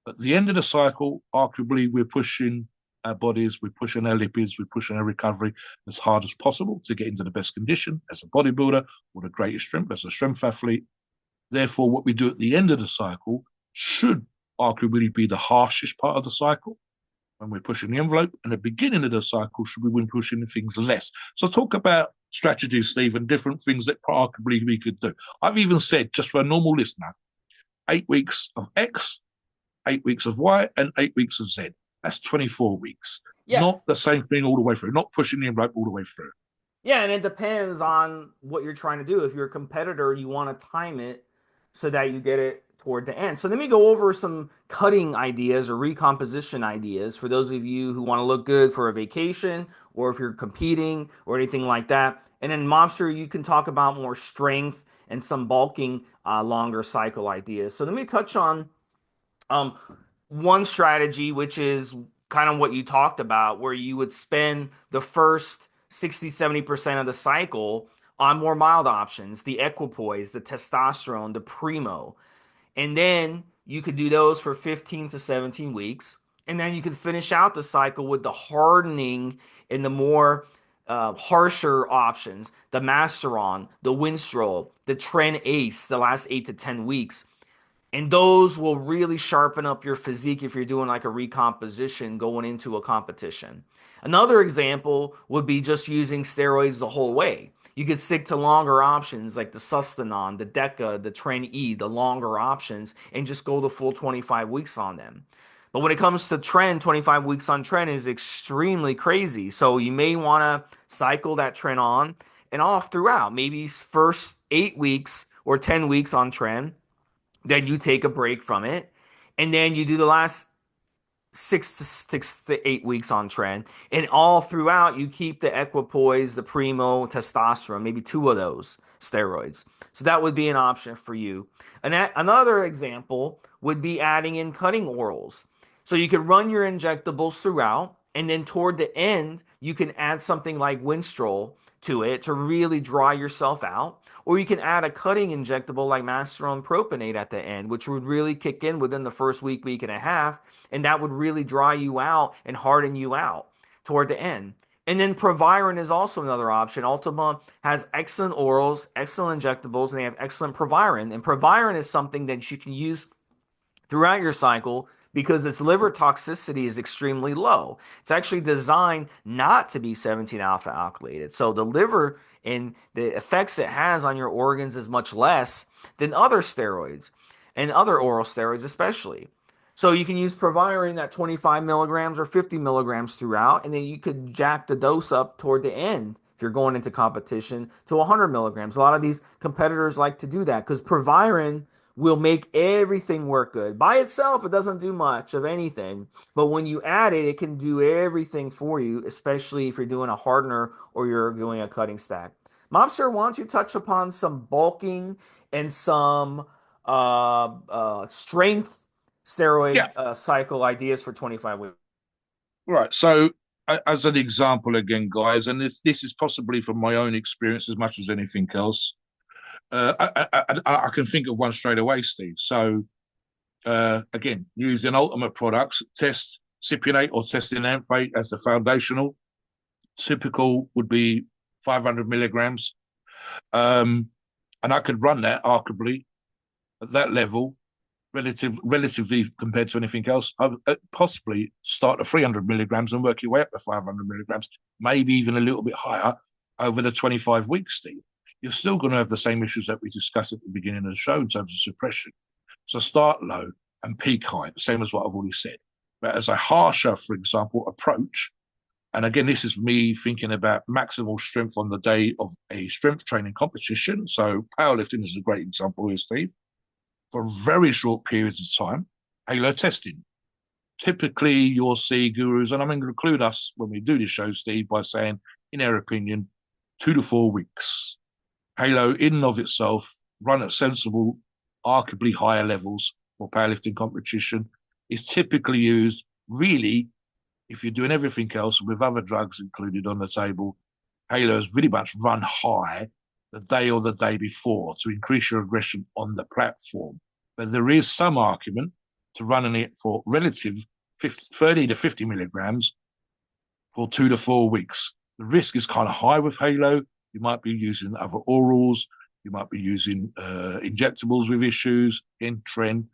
at the end of the cycle, arguably, we're pushing our bodies, we're pushing our lipids, we're pushing our recovery as hard as possible to get into the best condition as a bodybuilder or the greatest strength as a strength athlete. Therefore, what we do at the end of the cycle should arguably be the harshest part of the cycle when we're pushing the envelope, and the beginning of the cycle should be when pushing things less. So talk about strategies, Steve, and different things that arguably we could do. I've even said, just for a normal listener, 8 weeks of X, 8 weeks of Y, and 8 weeks of Z. That's 24 weeks. Yeah. Not the same thing all the way through, not pushing the envelope all the way through. Yeah, and it depends on what you're trying to do. If you're a competitor, you want to time it so that you get it toward the end. So let me go over some cutting ideas or recomposition ideas for those of you who want to look good for a vacation or if you're competing or anything like that. And then Mobster, you can talk about more strength and some bulking longer cycle ideas. So let me touch on um, one strategy, which is kind of what you talked about, where you would spend the first 60-70% of the cycle on more mild options, the equipoise, the testosterone, the primo. And then You could do those for 15 to 17 weeks. And then you could finish out the cycle with the hardening and the more harsher options, the Masteron, the Winstrol, the Tren Ace, the last 8 to 10 weeks. And those will really sharpen up your physique if you're doing like a recomposition going into a competition. Another example would be just using steroids the whole way. You could stick to longer options like the Sustanon, the Deca, the Tren E, the longer options, and just go the full 25 weeks on them. But when it comes to Tren, 25 weeks on Tren is extremely crazy. So you may want to cycle that Tren on and off throughout. Maybe first 8 weeks or 10 weeks on Tren, then you take a break from it, and then you do the last 6 to 8 weeks on Tren, and all throughout you keep the equipoise, the primo, testosterone, maybe two of those steroids. So that would be an option for you. And another example would be adding in cutting orals. So you could run your injectables throughout, and then toward the end you can add something like Winstrol to it to really dry yourself out. Or you can add a cutting injectable like Masteron Propionate at the end, which would really kick in within the first week, week and a half, and that would really dry you out and harden you out toward the end. And then Proviron is also another option. Ultima has excellent orals, excellent injectables, and they have excellent Proviron. And Proviron is something that you can use throughout your cycle because its liver toxicity is extremely low. It's actually designed not to be 17 alpha alkylated. So the liver and the effects it has on your organs is much less than other steroids and other oral steroids, especially. So you can use Proviron at 25 milligrams or 50 milligrams throughout, and then you could jack the dose up toward the end if you're going into competition to 100 milligrams. A lot of these competitors like to do that because Proviron will make everything work good. By itself, it doesn't do much of anything, but when you add it, it can do everything for you, especially if you're doing a hardener or you're doing a cutting stack. Mobster, why don't you touch upon some bulking and some strength steroid Yeah, cycle ideas for 25 weeks? right. So, as an example, again, guys, and this is possibly from my own experience as much as anything else. I can think of one straight away, Steve. So, again, using Ultima products, test cypionate or testinamphate as the foundational. Typical would be 500 milligrams. And I could run that arguably at that level, relatively compared to anything else. I would possibly start at 300 milligrams and work your way up to 500 milligrams, maybe even a little bit higher over the 25 weeks, Steve. You're still going to have the same issues that we discussed at the beginning of the show in terms of suppression. So start low and peak high, same as what I've already said. But as a harsher, for example, approach, and again, this is me thinking about maximal strength on the day of a strength training competition. So powerlifting is a great example here, Steve. For very short periods of time, halo testing. Typically, you'll see gurus, and I'm going to include us when we do this show, Steve, by saying, in their opinion, 2 to 4 weeks. Halo, in and of itself, run at sensible, arguably higher levels for powerlifting competition, is typically used really if you're doing everything else with other drugs included on the table. Halo is really much run high the day or the day before to increase your aggression on the platform. But there is some argument to running it for relative 30 to 50 milligrams for 2 to 4 weeks. The risk is kind of high with Halo. You might be using other orals. You might be using injectables with issues, in Tren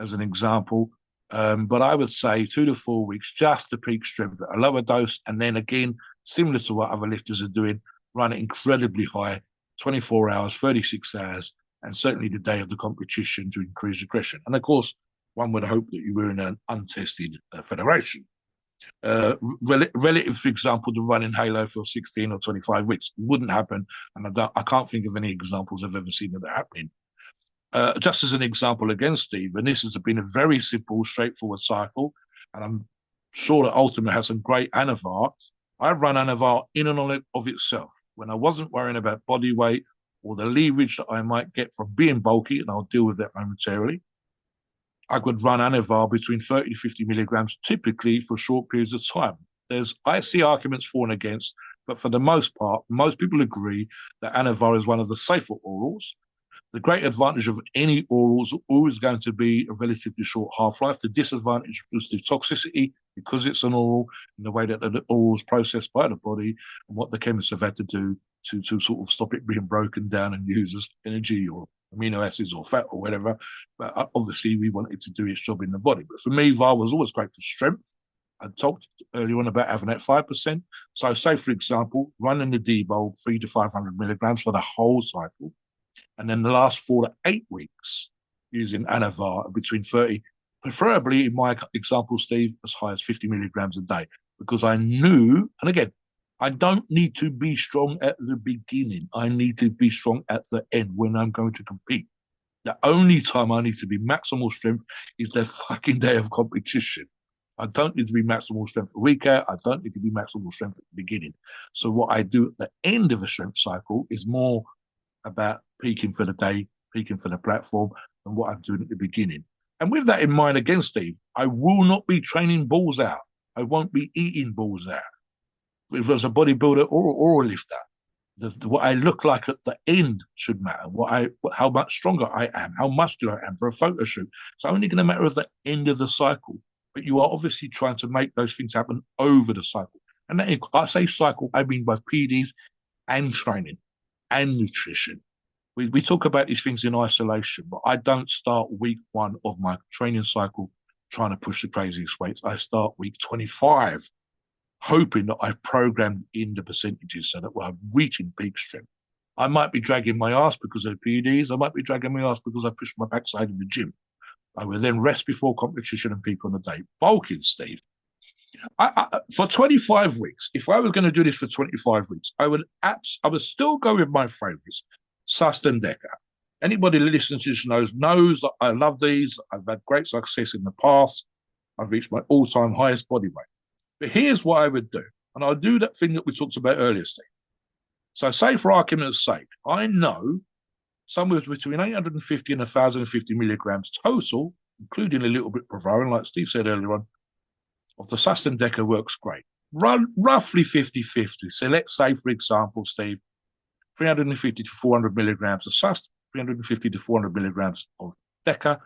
as an example. But I would say 2 to 4 weeks just to peak strength at a lower dose. And then again, similar to what other lifters are doing, run it incredibly high, 24 hours, 36 hours, and certainly the day of the competition to increase aggression. And of course, one would hope that you were in an untested federation. Relative, for example, to running Halo for 16 or 25 weeks wouldn't happen. And I can't think of any examples I've ever seen of that happening. Just as an example again, Steve, and this has been a very simple, straightforward cycle, and I'm sure that Ultima has some great Anavar. I run Anavar in and of itself when I wasn't worrying about body weight or the leverage that I might get from being bulky, and I'll deal with that momentarily. I could run Anavar between 30 to 50 milligrams, typically for short periods of time. I see arguments for and against, but for the most part, most people agree that Anavar is one of the safer orals. The great advantage of any oral is always going to be a relatively short half-life. The disadvantage is the toxicity, because it's an oral, and the way that the oral is processed by the body, and what the chemists have had to do to sort of stop it being broken down and used as energy or amino acids or fat or whatever. But obviously, we want it to do its job in the body. But for me, VAR was always great for strength. I talked earlier on about having that 5%. So, say, for example, running the D-bowl 300 to 500 milligrams for the whole cycle. And then the last 4 to 8 weeks using Anavar between 30, preferably in my example, Steve, as high as 50 milligrams a day, because I knew, and again, I don't need to be strong at the beginning. I need to be strong at the end when I'm going to compete. The only time I need to be maximal strength is the fucking day of competition. I don't need to be maximal strength a week out. I don't need to be maximal strength at the beginning. So what I do at the end of a strength cycle is more about peaking for the day, peaking for the platform, and what I'm doing at the beginning. And with that in mind, again, Steve, I will not be training balls out. I won't be eating balls out. If there's a bodybuilder or a lifter, what I look like at the end should matter. How much stronger I am, how muscular I am for a photo shoot. It's only going to matter at the end of the cycle. But you are obviously trying to make those things happen over the cycle. And that, I say cycle, I mean both PDs and training and nutrition. We talk about these things in isolation, but I don't start week 1 of my training cycle trying to push the craziest weights. I start week 25, hoping that I've programmed in the percentages so that we're reaching peak strength. I might be dragging my ass because of the PEDs. I might be dragging my ass because I pushed my backside in the gym. I will then rest before competition and peak on the day. Bulking, Steve. For 25 weeks, if I was going to do this for 25 weeks, I would still go with my favorites, Sust and Decker. Anybody listening to this knows that I love these. I've had great success in the past. I've reached my all-time highest body weight. But here's what I would do, and I'll do that thing that we talked about earlier, Steve. So say, for argument's sake, I know somewhere between 850 and 1,050 milligrams total, including a little bit of Provarin, like Steve said earlier on, of the Sust and Decker works great. Roughly 50-50. So let's say, for example, Steve, 350 to 400 milligrams of Sust, 350 to 400 milligrams of Decker,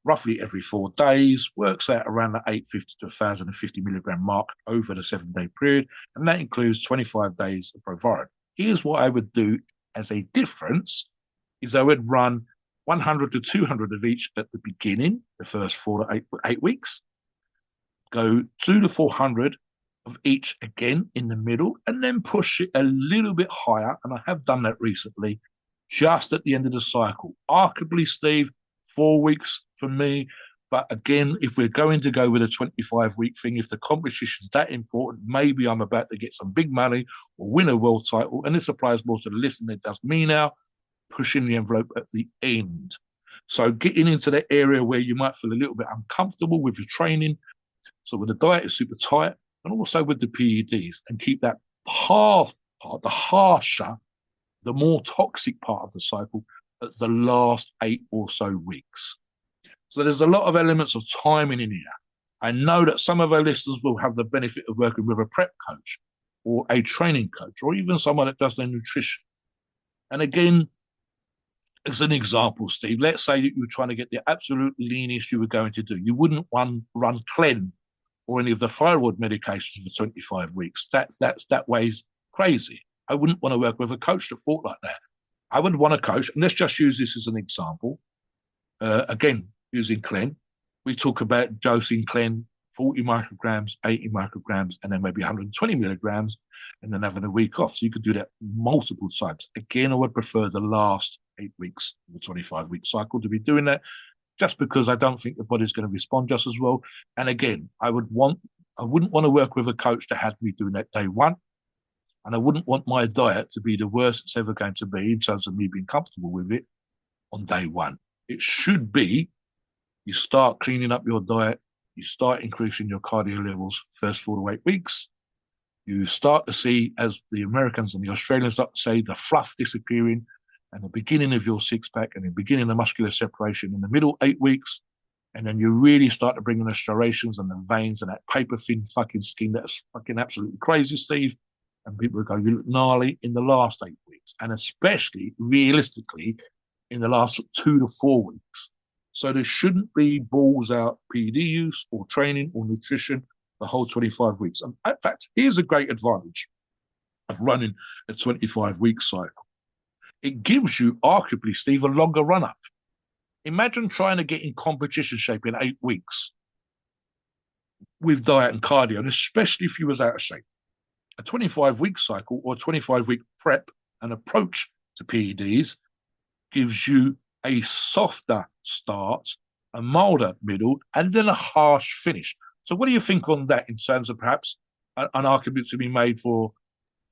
roughly every 4 days, works out around the 850 to 1,050 milligram mark over the 7-day period, and that includes 25 days of Provarin. Here's what I would do as a difference, is I would run 100 to 200 of each at the beginning, the first 4 to 8 weeks, go 2 to 400 of each again in the middle, and then push it a little bit higher. And I have done that recently, just at the end of the cycle. Arguably, Steve, 4 weeks for me. But again, if we're going to go with a 25-week thing, if the competition is that important, maybe I'm about to get some big money or win a world title, and this applies more to the listener than it does me now, pushing the envelope at the end. So getting into that area where you might feel a little bit uncomfortable with your training. So when the diet is super tight, and also with the PEDs, and keep that part, the harsher, the more toxic part of the cycle at the last 8 or so weeks. So there's a lot of elements of timing in here. I know that some of our listeners will have the benefit of working with a prep coach or a training coach, or even someone that does their nutrition. And again, as an example, Steve, let's say that you were trying to get the absolute leanest you were going to do. You wouldn't run Clen or any of the thyroid medications for 25 weeks. That weighs crazy. I wouldn't want to work with a coach that thought like that. I would want a coach, and let's just use this as an example. Again, using Clen, we talk about dosing Clen 40 micrograms, 80 micrograms, and then maybe 120 milligrams, and then having a week off. So you could do that multiple times. Again, I would prefer the last 8 weeks of the 25-week cycle to be doing that, just because I don't think the body's going to respond just as well. And again, I wouldn't want to work with a coach that had me doing that day 1. And I wouldn't want my diet to be the worst it's ever going to be in terms of me being comfortable with it on day 1. It should be, you start cleaning up your diet, you start increasing your cardio levels first 4 to 8 weeks. You start to see, as the Americans and the Australians say, the fluff disappearing, and the beginning of your six-pack, and the beginning of muscular separation in the middle 8 weeks. And then you really start to bring in the striations and the veins and that paper-thin fucking skin that's fucking absolutely crazy, Steve. And people go, you look gnarly in the last 8 weeks. And especially, realistically, in the last 2 to 4 weeks. So there shouldn't be balls out PED use or training or nutrition the whole 25 weeks. And in fact, here's a great advantage of running a 25-week cycle. It gives you, arguably, Steve, a longer run up. Imagine trying to get in competition shape in 8 weeks with diet and cardio, and especially if you was out of shape. A 25-week cycle or a 25-week prep and approach to PEDs gives you a softer start, a milder middle, and then a harsh finish. So what do you think on that in terms of perhaps an argument to be made for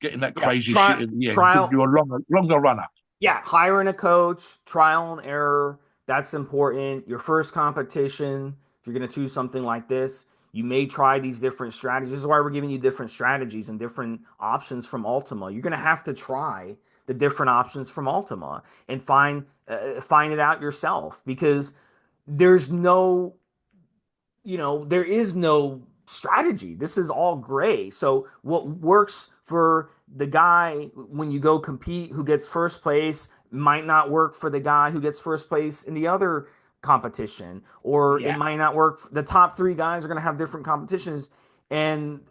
getting that Yeah, crazy shit at the end, give trial. you a longer run up? Yeah, hiring a coach, trial and error, that's important. Your first competition, if you're going to choose something like this, you may try these different strategies. This is why we're giving you different strategies and different options from Ultima. You're going to have to try the different options from Ultima and find it out yourself, because there's no there is no strategy. This is all gray. So what works for the guy when you go compete who gets first place might not work for the guy who gets first place in the other competition, or it Yeah. might not work. The top three guys are going to have different competitions. And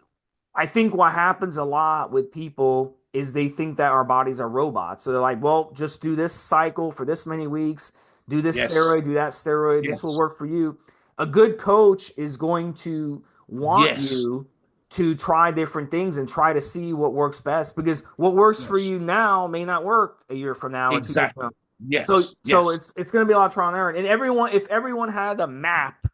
I think what happens a lot with people is they think that our bodies are robots. So they're like, well, just do this cycle for this many weeks, do this Yes. steroid, do that steroid, this will Yes. work for you. A good coach is going to want Yes. you to try different things and try to see what works best, because what works for Yes. you now may not work a year from now or 2 years from now. Exactly. So Yes. so Yes. it's going to be a lot of trial and error. And everyone, if everyone had a map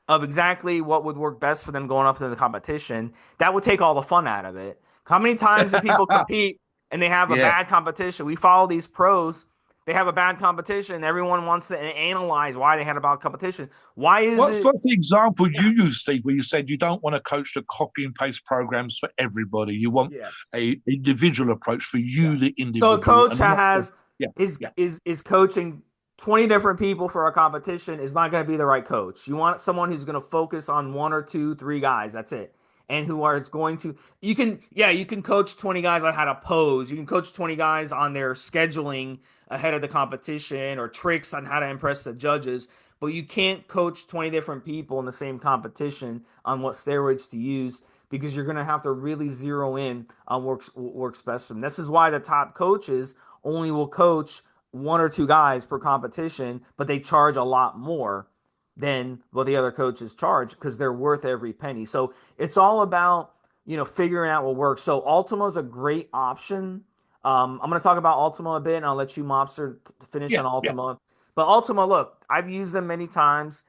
of exactly what would work best for them going up to the competition, that would take all the fun out of it. How many times do people compete and they have a Yeah. bad competition? We follow these pros. They have a bad competition. Everyone wants to analyze why they had a bad competition. Why is it? What's the example Yeah. you used, Steve, where you said you don't want to coach the copy and paste programs for everybody? You want Yes. a individual approach for you, Yes. the So a individual, coach and not the, has yeah, is yeah, is is coaching 20 different people for a competition is not going to be the right coach. You want someone who's going to focus on one or two, three guys. That's it. And who are going to you can coach 20 guys on how to pose. You can coach 20 guys on their scheduling ahead of the competition or tricks on how to impress the judges, but you can't coach 20 different people in the same competition on what steroids to use, because you're going to have to really zero in on works best for them. This is why the top coaches only will coach one or two guys per competition, but they charge a lot more than what the other coaches charge, because they're worth every penny. So it's all about figuring out what works. So Ultima is a great option. I'm going to talk about Ultima a bit, and I'll let you, Mobster, finish yeah, on yeah, Ultima. But Ultima, look, I've used them many times.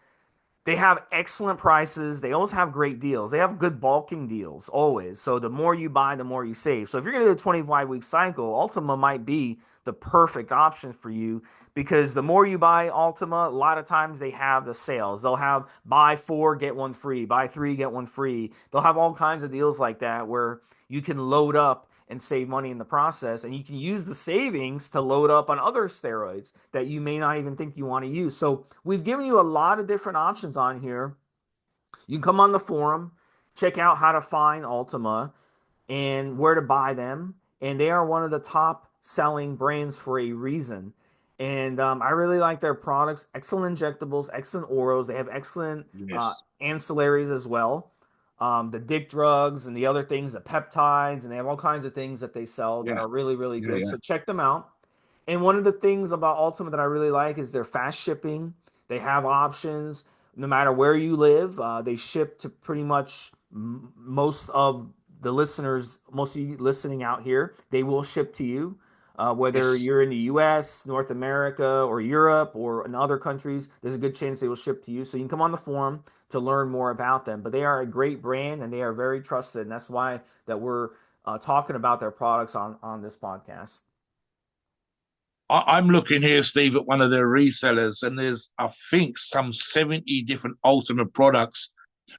They have excellent prices. They always have great deals. They have good bulking deals always. So the more you buy, the more you save. So if you're going to do a 25-week cycle, Ultima might be the perfect option for you, because the more you buy Ultima, a lot of times they have the sales. They'll have buy four, get one free, buy three, get one free. They'll have all kinds of deals like that where you can load up and save money in the process. And you can use the savings to load up on other steroids that you may not even think you want to use. So we've given you a lot of different options on here. You can come on the forum, check out how to find Ultima and where to buy them. And they are one of the top selling brands for a reason. And I really like their products. Excellent injectables, excellent orals. They have excellent yes, ancillaries as well. The dick drugs and the other things, the peptides, and they have all kinds of things that they sell that yeah, are really, really yeah, good. yeah, So check them out. And one of the things about Ultima that I really like is their fast shipping. They have options no matter where you live. They ship to pretty much most of the listeners, most of you listening out here. They will ship to you. Whether yes. you're in the US, North America, or Europe, or in other countries, there's a good chance they will ship to you. So you can come on the forum to learn more about them. But they are a great brand and they are very trusted. And that's why that we're talking about their products on this podcast. I'm looking here, Steve, at one of their resellers, and there's, I think, some 70 different Ultimate products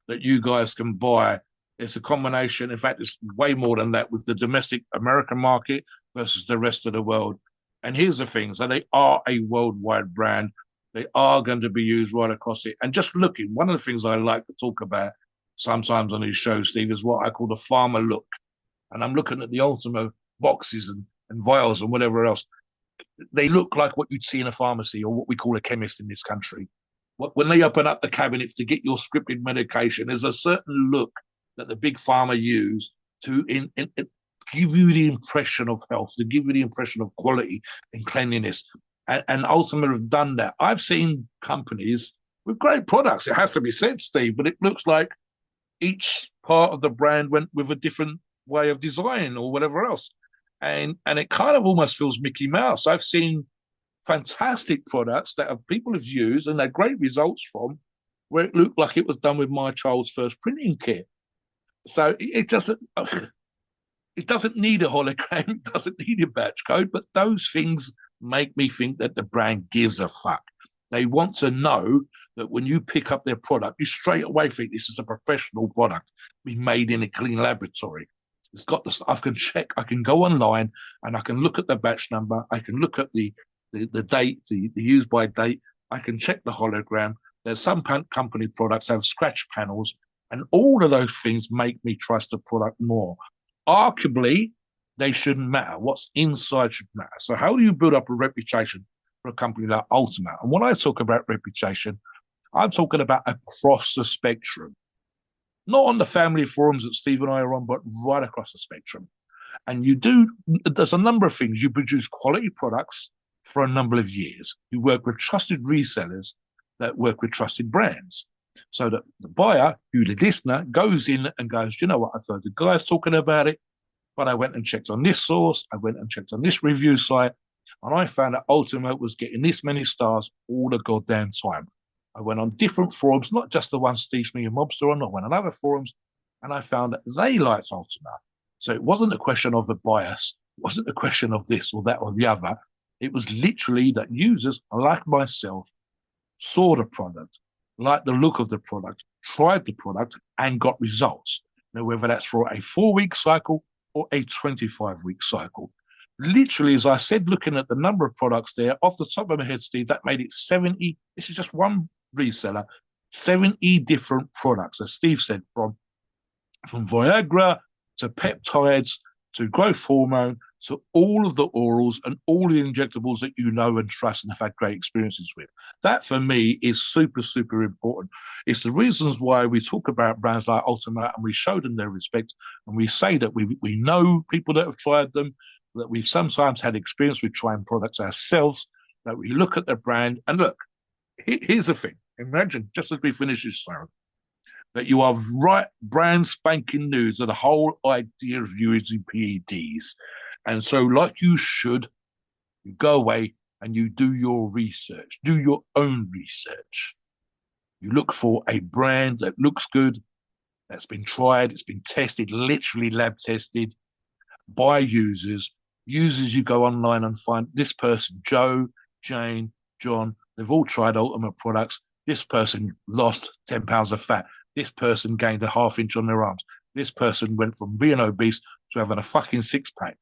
that you guys can buy. It's a combination. In fact, it's way more than that with the domestic American market versus the rest of the world. And here's the thing: so they are a worldwide brand. They are going to be used right across it. And just looking, one of the things I like to talk about sometimes on these shows, Steve, is what I call the farmer look. And I'm looking at the Ultima boxes and vials and whatever else. they look like what you'd see in a pharmacy or what we call a chemist in this country. When they open up the cabinets to get your scripted medication, there's a certain look that the big pharma use to give you the impression of health, to give you the impression of quality and cleanliness. And ultimately have done that. I've seen companies with great products, it has to be said, Steve, but it looks like each part of the brand went with a different way of design or whatever else. And it kind of almost feels Mickey Mouse. I've seen fantastic products that people have used and had great results from, where it looked like it was done with my child's first printing kit. So it doesn't need a hologram, it doesn't need a batch code, but those things make me think that the brand gives a fuck. They want to know that when you pick up their product, you straight away think this is a professional product, be made in a clean laboratory. It's got the stuff. I can check, I can go online and I can look at the batch number, I can look at the date, the use by date, I can check the hologram. There's some company products have scratch panels, and all of those things make me trust the product more. Arguably, they shouldn't matter. What's inside should matter. So how do you build up a reputation for a company like Ultima? And when I talk about reputation, I'm talking about across the spectrum. Not on the family forums that Steve and I are on, but right across the spectrum. And there's a number of things. You produce quality products for a number of years. You work with trusted resellers that work with trusted brands. So that the buyer, you the listener, goes in and goes, do you know what? I've heard the guys talking about it, but I went and checked on this source, I went and checked on this review site, and I found that Ultima was getting this many stars all the goddamn time. I went on different forums, not just the one Stevesmi and Mobster on, I went on other forums, and I found that they liked Ultima. So it wasn't a question of the bias, it wasn't a question of this or that or the other. It was literally that users like myself saw the product, liked the look of the product, tried the product, and got results. Now, whether that's for a 4-week cycle or a 25-week cycle. Literally, as I said, looking at the number of products there, off the top of my head, Steve, that made it 70. This is just one reseller, 70 different products, as Steve said, from Viagra to peptides to growth hormone to all of the orals and all the injectables that you know and trust and have had great experiences with. That, for me, is super, super important. It's the reasons why we talk about brands like Ultima and we show them their respect and we say that we know people that have tried them, that we've sometimes had experience with trying products ourselves, that we look at the brand. And look, here's the thing. Imagine, just as we finish this, Sarah, that you are right brand spanking new to the whole idea of using PEDs. And so, like you should, you go away and you do your research, do your own research. You look for a brand that looks good, that's been tried, it's been tested, literally lab tested by users. Users, you go online and find this person, Joe, Jane, John, they've all tried Ultima products. This person lost 10 pounds of fat. This person gained a ½ inch on their arms. This person went from being obese to having a fucking six-pack.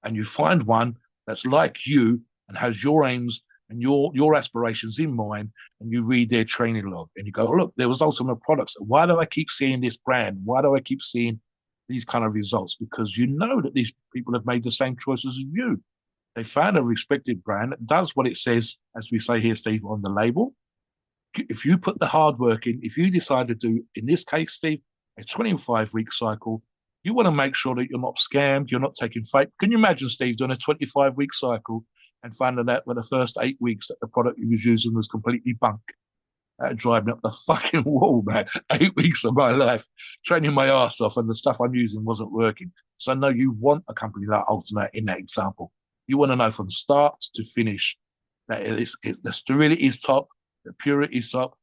And you find one that's like you and has your aims and your aspirations in mind, and you read their training log and you go, oh, look, there was Ultima products. Why do I keep seeing this brand? Why do I keep seeing these kind of results? Because you know that these people have made the same choices as you. They found a respected brand that does what it says, as we say here, Steve, on the label. If you put the hard work in, if you decide to do, in this case, Steve, a 25-week cycle, you want to make sure that you're not scammed, you're not taking fake. Can you imagine, Steve, doing a 25-week cycle and finding out for the first 8 weeks that the product you was using was completely bunk? That drive me up the fucking wall, man. 8 weeks of my life, training my ass off, and the stuff I'm using wasn't working. So no, you want a company like Ultima in that example. You want to know from start to finish that the sterility is top, the purity is top,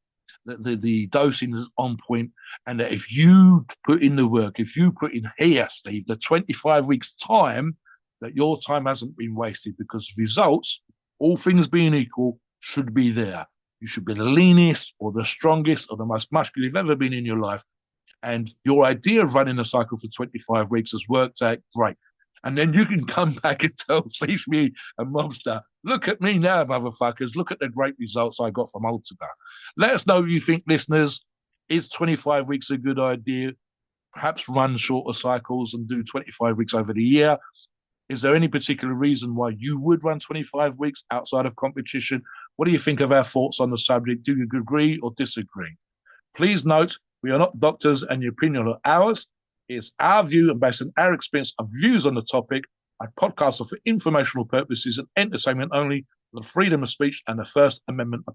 the dosing is on point, and that if you put in the work, if you put in here, Steve, the 25 weeks time, that your time hasn't been wasted, because results, all things being equal, should be there. You should be the leanest or the strongest or the most muscular you've ever been in your life. And your idea of running a cycle for 25 weeks has worked out great. And then you can come back and tell Stevesmi and Mobster, look at me now, motherfuckers. Look at the great results I got from Ultima. Let us know what you think, listeners. Is 25 weeks a good idea? Perhaps run shorter cycles and do 25 weeks over the year. Is there any particular reason why you would run 25 weeks outside of competition? What do you think of our thoughts on the subject? Do you agree or disagree? Please note, we are not doctors and your opinion are ours. It's our view and based on our experience and views on the topic. Our podcasts are for informational purposes and entertainment only. The freedom of speech and the First Amendment